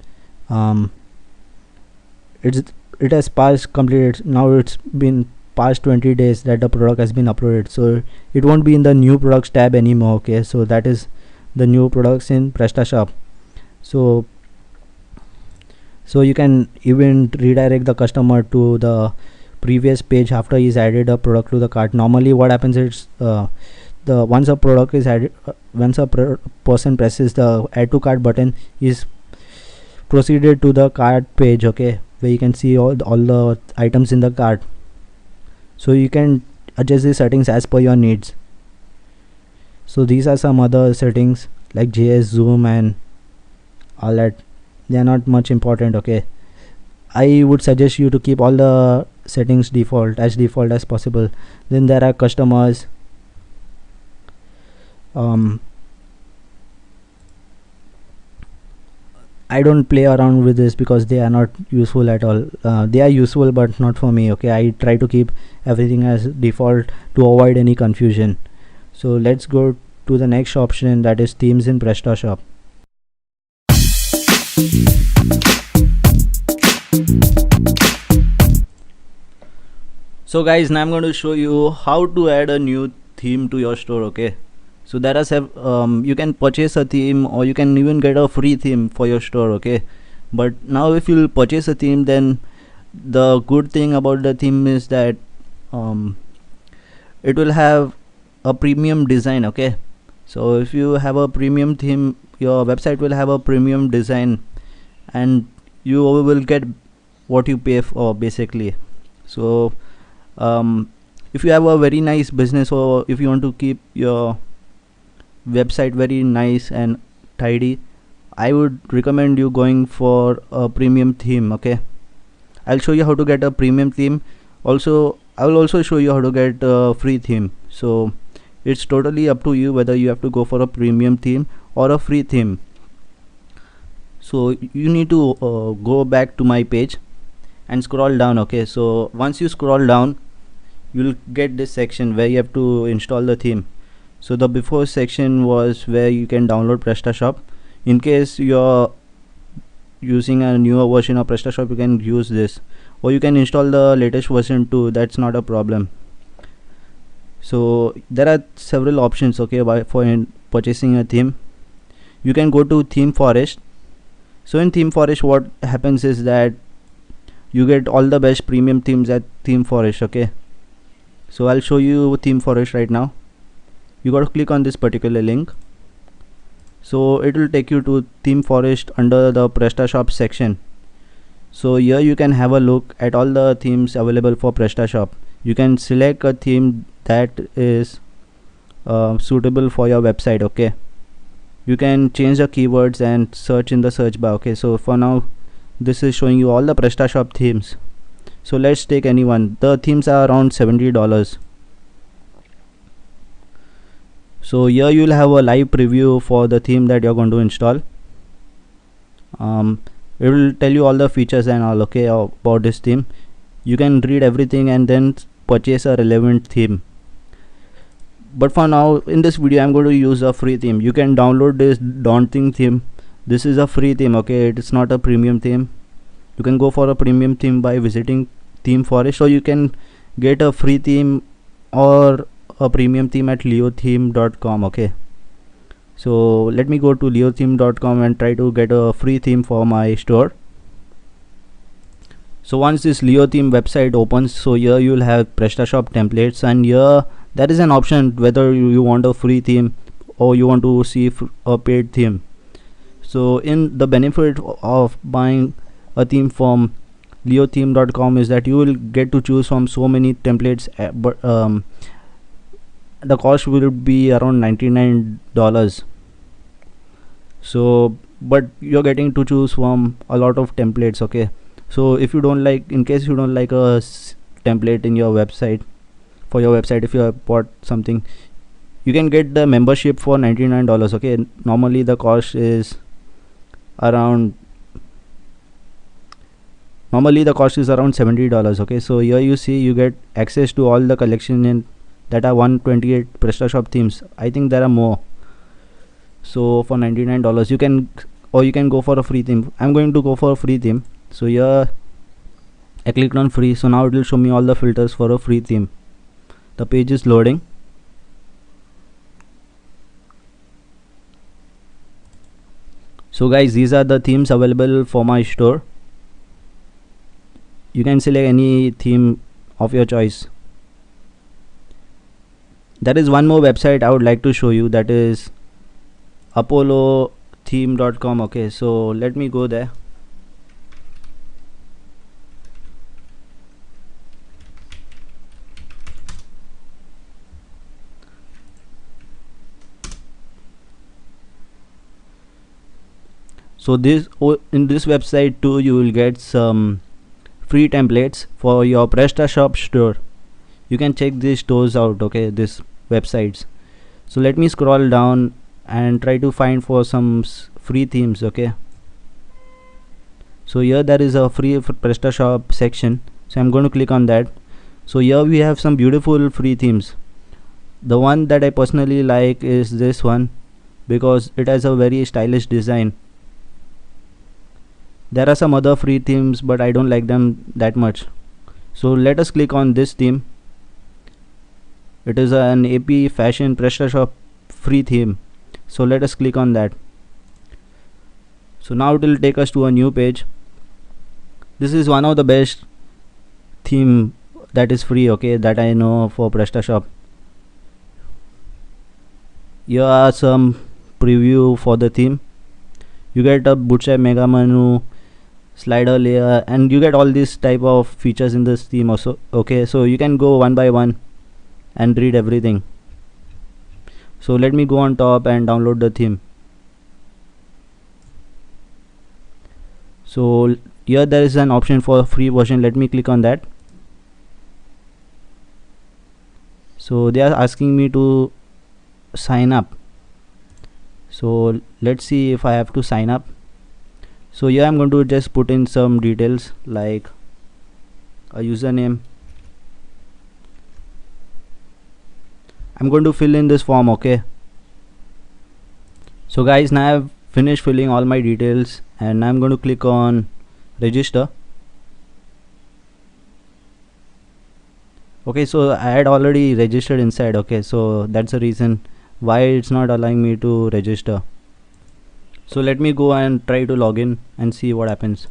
it has passed completed, now it's been past 20 days that the product has been uploaded, so it won't be in the new products tab anymore. Okay, so that is the new products in PrestaShop. So you can even redirect the customer to the previous page after he's added a product to the cart. Normally what happens is once a product is added, once a person presses the add to cart button, is proceeded to the cart page. Okay, where you can see all the items in the cart. So you can adjust the settings as per your needs. So these are some other settings like JS, zoom and all that. They are not much important. Okay, I would suggest you to keep all the settings as default as possible. Then there are customers. I don't play around with this because they are not useful at all. They are useful but not for me. Okay, I try to keep everything as default to avoid any confusion. So let's go to the next option, that is themes in PrestaShop. So guys, now I'm going to show you how to add a new theme to your store. Okay, so there are you can purchase a theme, or you can even get a free theme for your store. Okay, but now if you purchase a theme, then the good thing about the theme is that it will have a premium design. Okay, so if you have a premium theme, your website will have a premium design, and you will get what you pay for basically. So if you have a very nice business, or if you want to keep your website very nice and tidy, I would recommend you going for a premium theme. Okay, I'll show you how to get a premium theme. Also, I will also show you how to get a free theme. So it's totally up to you whether you have to go for a premium theme or a free theme. So you need to go back to my page and scroll down. Okay, so once you scroll down, you'll get this section where you have to install the theme. So the before section was where you can download PrestaShop. In case you're using a newer version of PrestaShop, you can use this, or you can install the latest version too. That's not a problem. So there are several options. Okay, for purchasing a theme, you can go to ThemeForest. So in ThemeForest, what happens is that you get all the best premium themes at ThemeForest. Okay, so I'll show you ThemeForest right now. You got to click on this particular link. So it will take you to ThemeForest under the PrestaShop section. So here you can have a look at all the themes available for PrestaShop. You can select a theme that is suitable for your website. Okay, you can change the keywords and search in the search bar. Okay, so for now this is showing you all the PrestaShop themes. So let's take any one. The themes are around $70. So here you will have a live preview for the theme that you're going to install. It will tell you all the features and all, okay, about this theme. You can read everything and then purchase a relevant theme. But for now, in this video, I'm going to use a free theme. You can download this Daunting theme. This is a free theme. Okay, it's not a premium theme. You can go for a premium theme by visiting ThemeForest, or you can get a free theme or a premium theme at leotheme.com. Okay, so let me go to leotheme.com and try to get a free theme for my store. So once this Leotheme website opens, so here you will have PrestaShop templates, and here there is an option whether you want a free theme or you want to see a paid theme. So in the benefit of buying a theme from leotheme.com is that you will get to choose from so many templates, but the cost will be around $99. So but you're getting to choose from a lot of templates. Okay, so if you don't like, in case you don't like a template in your website, for your website, if you have bought something, you can get the membership for $99. Okay, normally the cost is around $70. Okay, so here you see you get access to all the collection in that are 128 PrestaShop themes. I think there are more. So for $99 you can, or you can go for a free theme. I'm going to go for a free theme. So here I clicked on free. So now it will show me all the filters for a free theme. The page is loading. So guys, these are the themes available for my store. You can select any theme of your choice. There is one more website I would like to show you, that is apollotheme.com. okay, so let me go there. So in this website too, you will get some free templates for your PrestaShop store. You can check these stores out. Okay, these websites. So let me scroll down and try to find for some free themes. Okay, So here there is a free PrestaShop section, so I'm going to click on that. So here we have some beautiful free themes. The one that I personally like is this one because it has a very stylish design. There are some other free themes, but I don't like them that much. So let us click on this theme. It is an AP Fashion PrestaShop free theme. So let us click on that. So now it will take us to a new page. This is one of the best theme that is free, okay, that I know for PrestaShop. Here are some preview for the theme. You get a Bootstrap mega menu, slider layer, and you get all these type of features in this theme also, okay. So you can go one by one and read everything. So let me go on top and download the theme. So here there is an option for free version. Let me click on that. So they are asking me to sign up. So let's see if I have to sign up. So here I'm going to just put in some details like a username. I'm going to fill in this form, okay. So guys, now I've finished filling all my details and I'm going to click on register. Okay, so I had already registered inside, okay, so that's the reason why it's not allowing me to register. So let me go and try to log in and see what happens.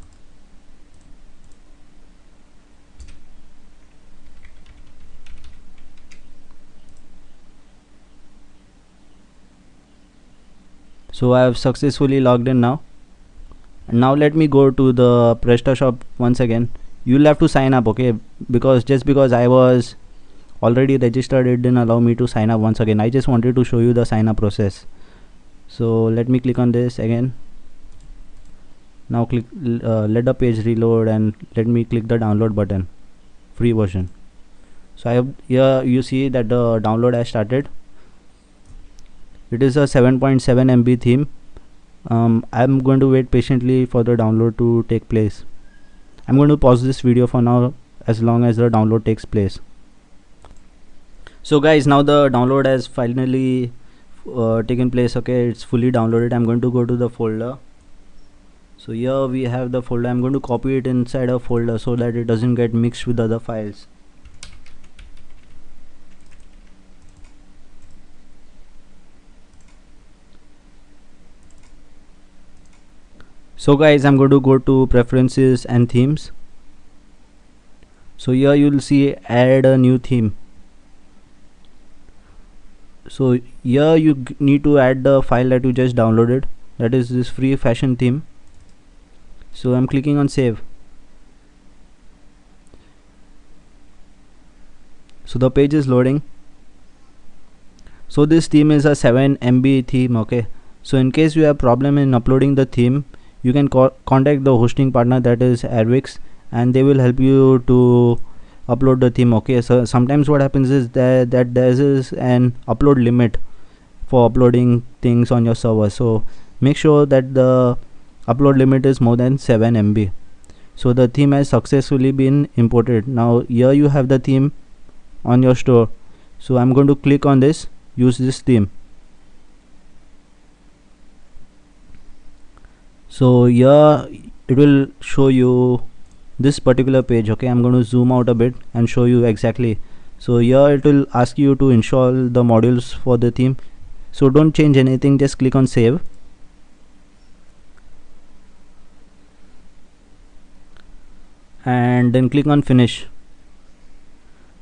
So I have successfully logged in now. And now let me go to the PrestaShop once again. You'll have to sign up, okay, because just because I was already registered, it didn't allow me to sign up once again. I just wanted to show you the sign up process. So let me click on this again. Now click let the page reload and let me click the download button, free version. So I have here you see that the download has started. It is a 7.7 MB theme. I'm going to wait patiently for the download to take place. I'm going to pause this video for now as long as the download takes place. So guys, now the download has finally taken place, okay, it's fully downloaded. I'm going to go to the folder. So here we have the folder. I'm going to copy it inside a folder so that it doesn't get mixed with other files. So guys, I'm going to go to preferences and themes. So here you'll see add a new theme. So here you need to add the file that you just downloaded, that is this free fashion theme. So I'm clicking on save. So the page is loading. So this theme is a 7 MB theme, okay. So in case you have problem in uploading the theme, you can contact the hosting partner, that is Airwix, and they will help you to upload the theme, okay. So sometimes what happens is that there is an upload limit for uploading things on your server. So make sure that the upload limit is more than 7 MB. So the theme has successfully been imported. Now here you have the theme on your store. So I'm going to click on this, use this theme. So here it will show you this particular page, okay. I'm going to zoom out a bit and show you exactly. So here it will ask you to install the modules for the theme. So don't change anything, just click on save. And then click on finish.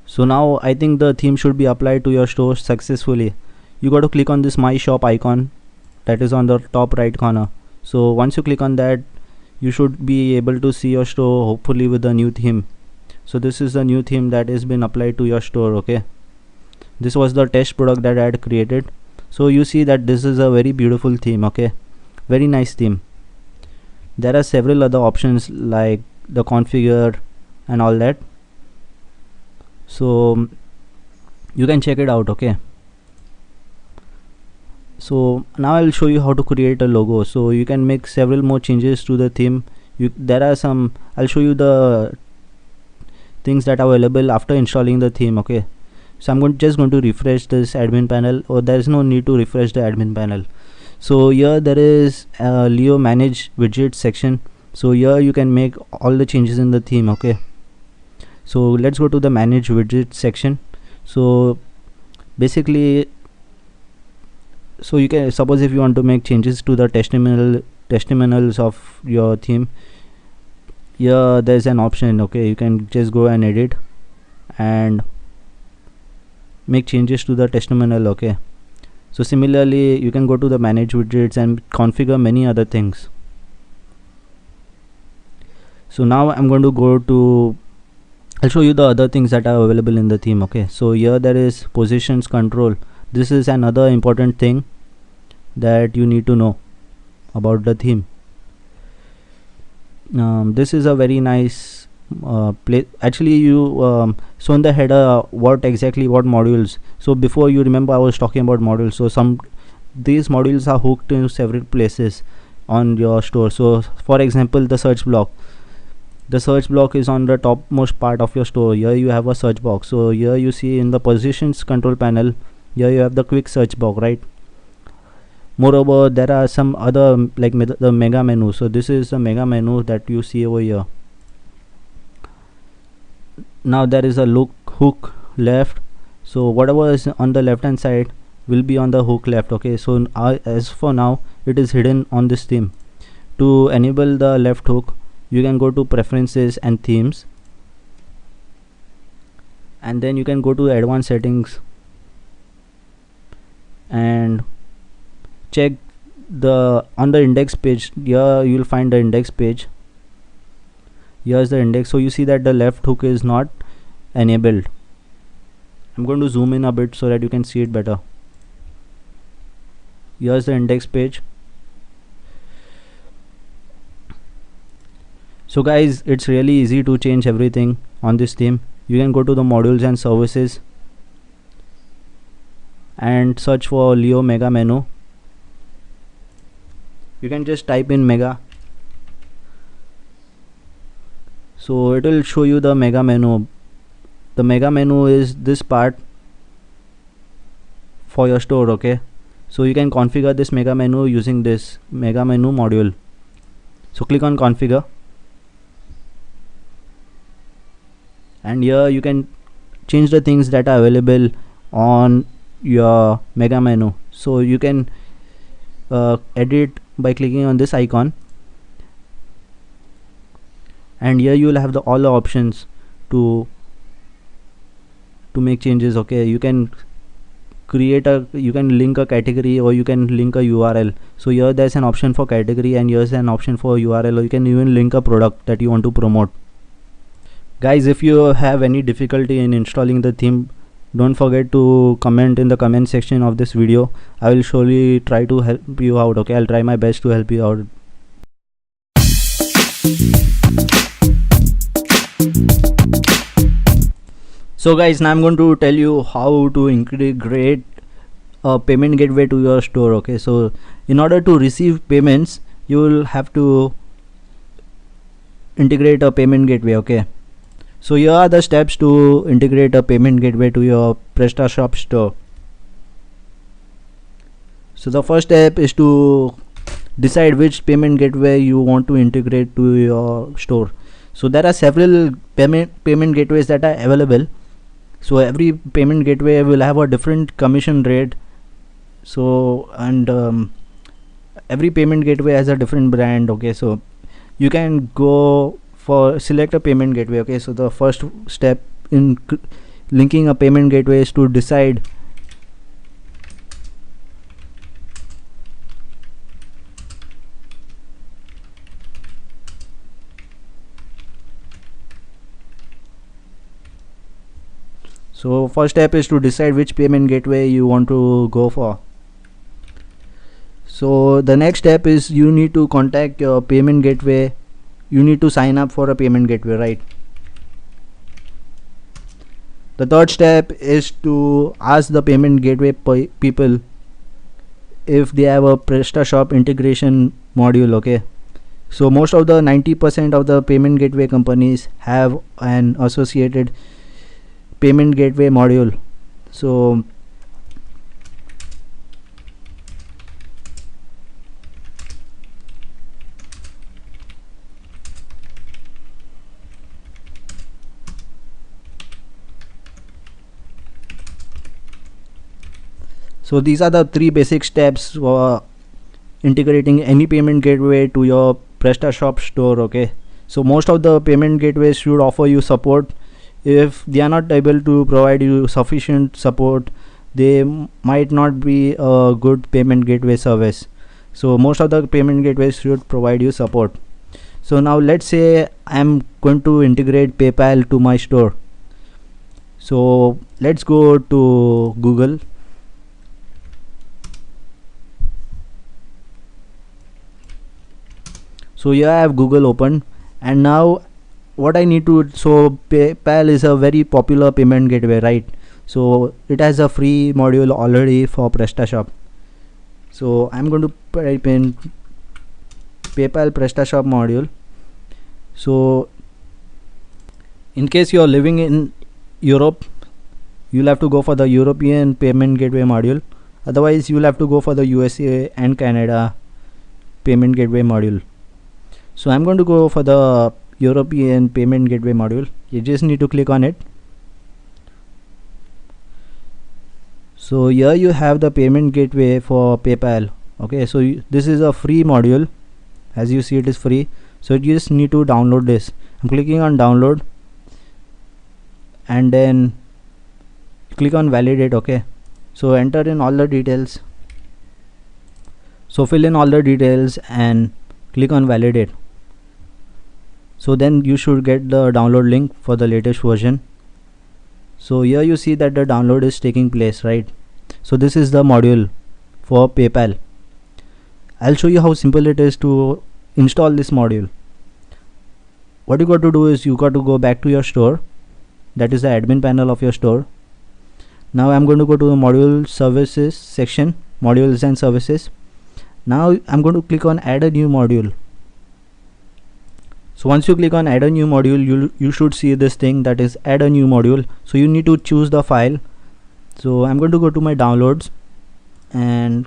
So now I think the theme should be applied to your store successfully. You got to click on this my shop icon that is on the top right corner. So once you click on that, you should be able to see your store hopefully with the new theme. So this is the new theme that has been applied to your store, okay. This was the test product that I had created. So you see that this is a very beautiful theme, okay, very nice theme. There are several other options like the configure and all that, so you can check it out, okay. So now I'll show you how to create a logo. So you can make several more changes to the theme. there are some, I'll show you the things that are available after installing the theme. Okay, so I'm just going to refresh this admin panel, or there is no need to refresh the admin panel. So here there is a Leo manage widgets section. So here you can make all the changes in the theme. Okay, so let's go to the manage widgets section. So basically, so you can, suppose if you want to make changes to the testimonials of your theme, here there's an option. Okay, you can just go and edit and make changes to the testimonial. Okay, so similarly you can go to the manage widgets and configure many other things. So now I'm going to go to, I'll show you the other things that are available in the theme. Okay, so here there is positions control. This is another important thing that you need to know about the theme. This is a very nice place. Actually, you so in the header, what modules. So before, you remember I was talking about modules. So these modules are hooked in several places on your store. So for example, the search block. The search block is on the topmost part of your store. Here you have a search box. So here you see in the positions control panel, here you have the quick search box, right? Moreover, there are some other like the mega menu. So this is the mega menu that you see over here. Now there is a hook left. So whatever is on the left hand side will be on the hook left. Okay, so as for now it is hidden on this theme. To enable the left hook, you can go to preferences and themes, and then you can go to advanced settings and check on the index page. Here you will find the index page. Here's the index. So you see that the left hook is not enabled. I'm going to zoom in a bit so that you can see it better. Here's the index page. So guys, it's really easy to change everything on this theme. You can go to the modules and services and search for Leo mega menu. You can just type in mega, so it will show you the mega menu. The mega menu is this part for your store. Okay, so you can configure this mega menu using this mega menu module. So click on configure, and here you can change the things that are available on your mega menu. So you can edit by clicking on this icon, and here you will have all the options to make changes. Okay, you can link a category, or you can link a URL. So here there's an option for category, and here's an option for URL, or you can even link a product that you want to promote. Guys, if you have any difficulty in installing the theme, don't forget to comment in the comment section of this video. I will surely try to help you out. Okay, I'll try my best to help you out. So guys, now I'm going to tell you how to integrate a payment gateway to your store. Okay, so in order to receive payments, you will have to integrate a payment gateway. Okay, so here are the steps to integrate a payment gateway to your PrestaShop store. So the first step is to decide which payment gateway you want to integrate to your store. So there are several payment gateways that are available. So every payment gateway will have a different commission rate. So and every payment gateway has a different brand. Okay, so you can go for select a payment gateway. Okay, so the first step in linking a payment gateway is to decide which payment gateway you want to go for. So the next step is you need to contact your payment gateway. You need to sign up for a payment gateway, right? The third step is to ask the payment gateway people if they have a PrestaShop integration module. Okay, So most of the 90% of the payment gateway companies have an associated payment gateway module. So these are the three basic steps for integrating any payment gateway to your PrestaShop store. Okay, so most of the payment gateways should offer you support. If they are not able to provide you sufficient support, they might not be a good payment gateway service. So most of the payment gateways should provide you support. So now let's say I'm going to integrate PayPal to my store. So let's go to Google. So here I have Google open, and now what I need to, so PayPal is a very popular payment gateway, right? So it has a free module already for PrestaShop. So I'm going to type in PayPal PrestaShop module. So in case you're living in Europe, you'll have to go for the European payment gateway module. Otherwise you'll have to go for the USA and Canada payment gateway module. So I'm going to go for the European payment gateway module. You just need to click on it. So here you have the payment gateway for PayPal. Okay, so this is a free module. As you see, it is free. So you just need to download this. I'm clicking on download, and then click on validate. Okay, so enter in all the details. So fill in all the details and click on validate. So then you should get the download link for the latest version. So here you see that the download is taking place, right? So this is the module for PayPal. I'll show you how simple it is to install this module. What you got to do is you got to go back to your store. That is the admin panel of your store. Now I'm going to go to the module services section, modules and services. Now I'm going to click on add a new module. So once you click on add a new module, you should see this thing that is add a new module. So you need to choose the file. So I'm going to go to my downloads and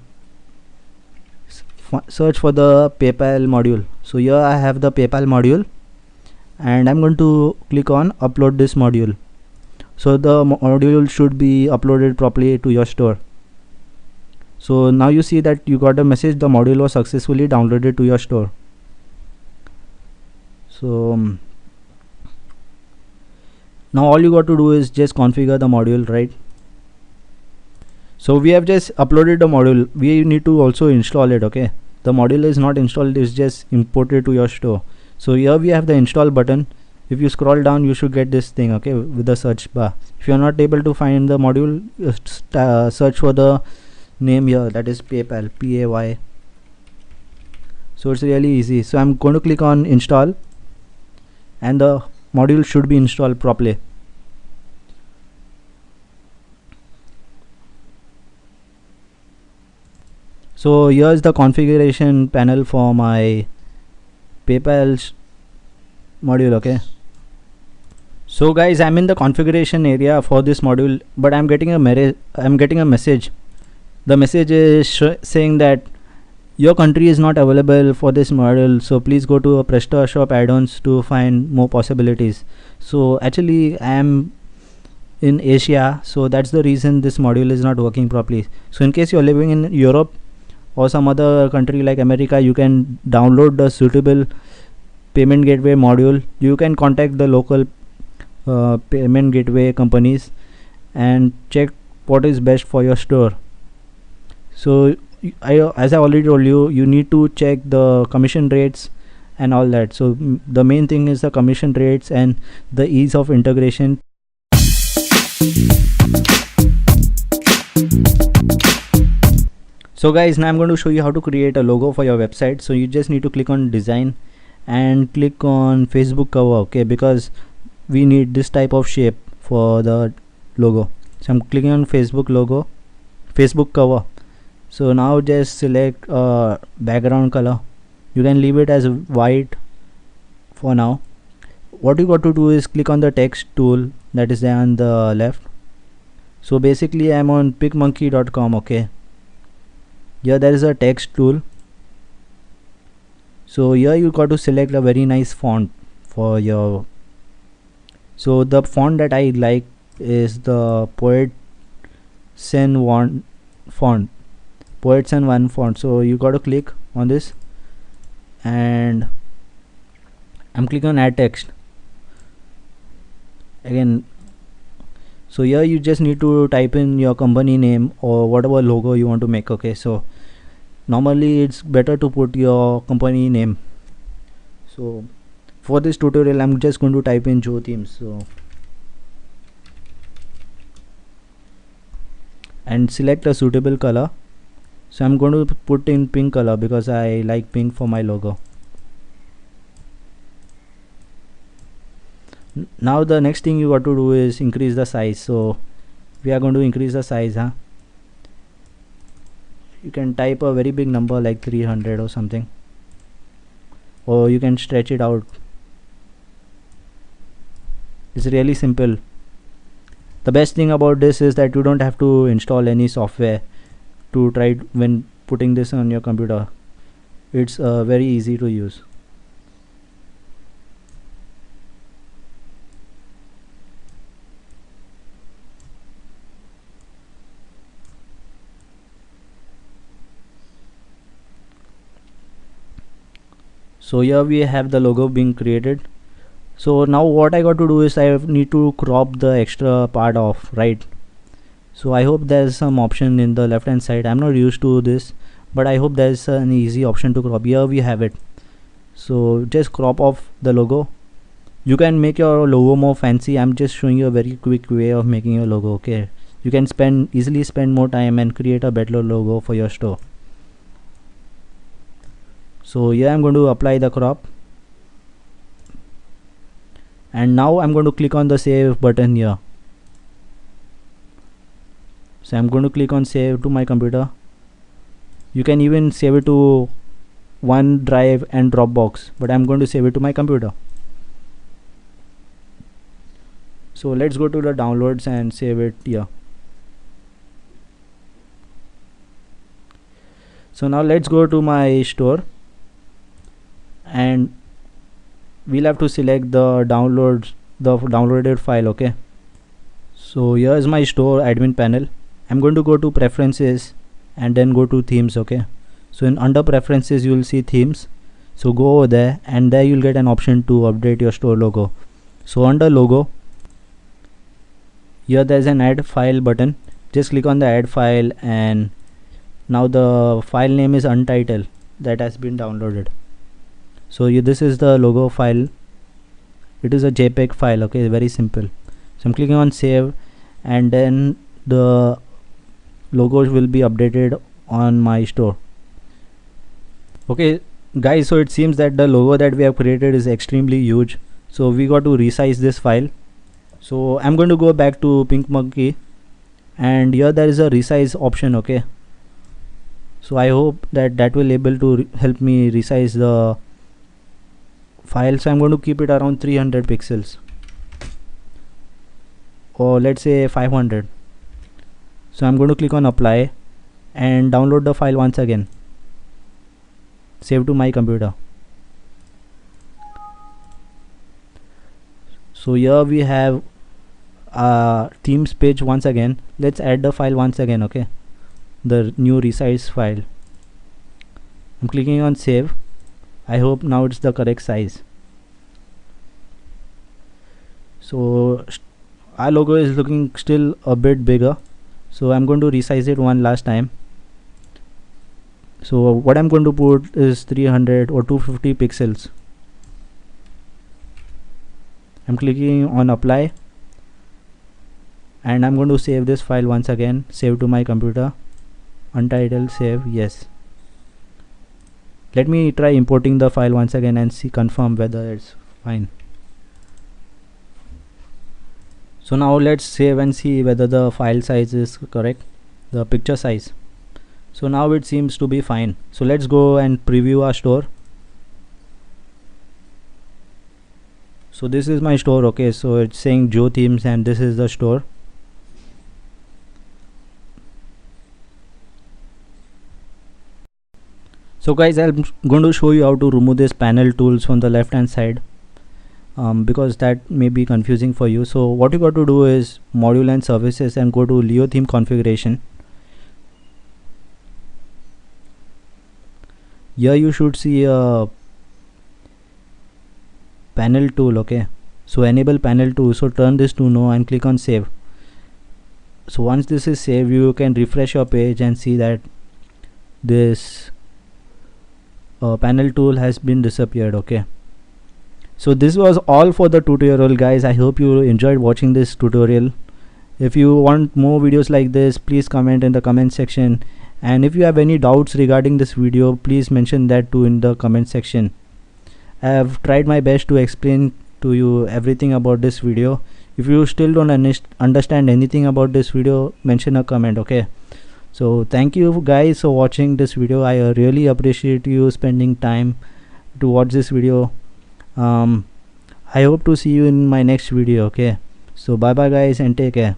search for the PayPal module. So here I have the PayPal module, and I'm going to click on upload this module. So the module should be uploaded properly to your store. So now you see that you got a message, the module was successfully downloaded to your store. So now all you got to do is just configure the module, right? So we have just uploaded the module. We need to also install it. Okay, the module is not installed, it's just imported to your store. So here we have the install button. If you scroll down, you should get this thing, okay, with the search bar. If you are not able to find the module, search for the name here, that is PayPal, PAY. So it's really easy. So I'm going to click on install, and the module should be installed properly. So here's the configuration panel for my PayPal module. Okay, so guys, I'm in the configuration area for this module, but I'm getting a message. The message is saying that your country is not available for this module, so please go to PrestaShop add-ons to find more possibilities. So actually I am in Asia, so that's the reason this module is not working properly. So in case you're living in Europe or some other country like America, you can download the suitable payment gateway module. You can contact the local payment gateway companies and check what is best for your store. So as I already told you, you need to check the commission rates and all that. So the main thing is the commission rates and the ease of integration. So guys, now I'm going to show you how to create a logo for your website. So you just need to click on design and click on Facebook cover, okay, because we need this type of shape for the logo. So I'm clicking on Facebook logo, Facebook cover. So now just select background color. You can leave it as white for now. What you got to do is click on the text tool that is there on the left. So basically I'm on picmonkey.com. okay, here there is a text tool. So here you got to select a very nice font for your, so the font that I like is the Poetsen 1 font, Poetsen 1 font. So you got to click on this, and I'm clicking on add text again. So here you just need to type in your company name or whatever logo you want to make. Okay, so normally it's better to put your company name. So for this tutorial I'm just going to type in Joe Themes. So and select a suitable color. So I'm going to put in pink color because I like pink for my logo. Now the next thing you got to do is increase the size. So we are going to increase the size. You can type a very big number like 300 or something, or you can stretch it out. It's really simple. The best thing about this is that you don't have to install any software to try when putting this on your computer. It's very easy to use. So here we have the logo being created. So now what I got to do is I need to crop the extra part off, right? So I hope there's some option in the left hand side. I'm not used to this, but I hope there's an easy option to crop. Here we have it. So just crop off the logo. You can make your logo more fancy. I'm just showing you a very quick way of making your logo. Okay, you can easily spend more time and create a better logo for your store. So here I'm going to apply the crop, and now I'm going to click on the save button here. So I'm going to click on save to my computer. You can even save it to OneDrive and Dropbox, but I'm going to save it to my computer. So let's go to the downloads and save it here. So now let's go to my store, and we'll have to select the downloaded file. Okay, so here is my store admin panel. I'm going to go to preferences and then go to themes. Okay, so in under preferences you will see themes. So go over there, and there you'll get an option to update your store logo. So under logo, here there's an add file button. Just click on the add file, and now the file name is untitled, that has been downloaded. So this is the logo file. It is a JPEG file. Okay, very simple. So I'm clicking on save, and then the logos will be updated on my store. Okay guys, so it seems that the logo that we have created is extremely huge, so we got to resize this file. So I'm going to go back to PicMonkey, and here there is a resize option. Okay, so I hope that will able to help me resize the file. So I'm going to keep it around 300 pixels, or let's say 500. So I'm going to click on apply and download the file once again, save to my computer. So here we have themes page once again. Let's add the file once again. Okay, the new resize file. I'm clicking on save. I hope now it's the correct size. So our logo is looking still a bit bigger, so I'm going to resize it one last time. So what I'm going to put is 300 or 250 pixels. I'm clicking on apply, and I'm going to save this file once again. Save to my computer, untitled, save, yes. Let me try importing the file once again and confirm whether it's fine. So now let's save and see whether the file size is correct, the picture size. So now it seems to be fine. So let's go and preview our store. So this is my store. Okay, so it's saying Joe Themes and this is the store. So guys, I'm going to show you how to remove this panel tools from the left hand side, because that may be confusing for you. So what you got to do is module and services and go to Leo theme configuration. Here you should see a panel tool. Okay, so enable panel tool, so turn this to no and click on save. So once this is saved, you can refresh your page and see that this panel tool has been disappeared. Okay, so this was all for the tutorial guys. I hope you enjoyed watching this tutorial. If you want more videos like this, please comment in the comment section, and if you have any doubts regarding this video, please mention that too in the comment section. I have tried my best to explain to you everything about this video. If you still don't understand anything about this video, mention a comment. Okay, so thank you guys for watching this video. I really appreciate you spending time to watch this video. I hope to see you in my next video. Okay, so bye bye guys and take care.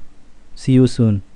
See you soon.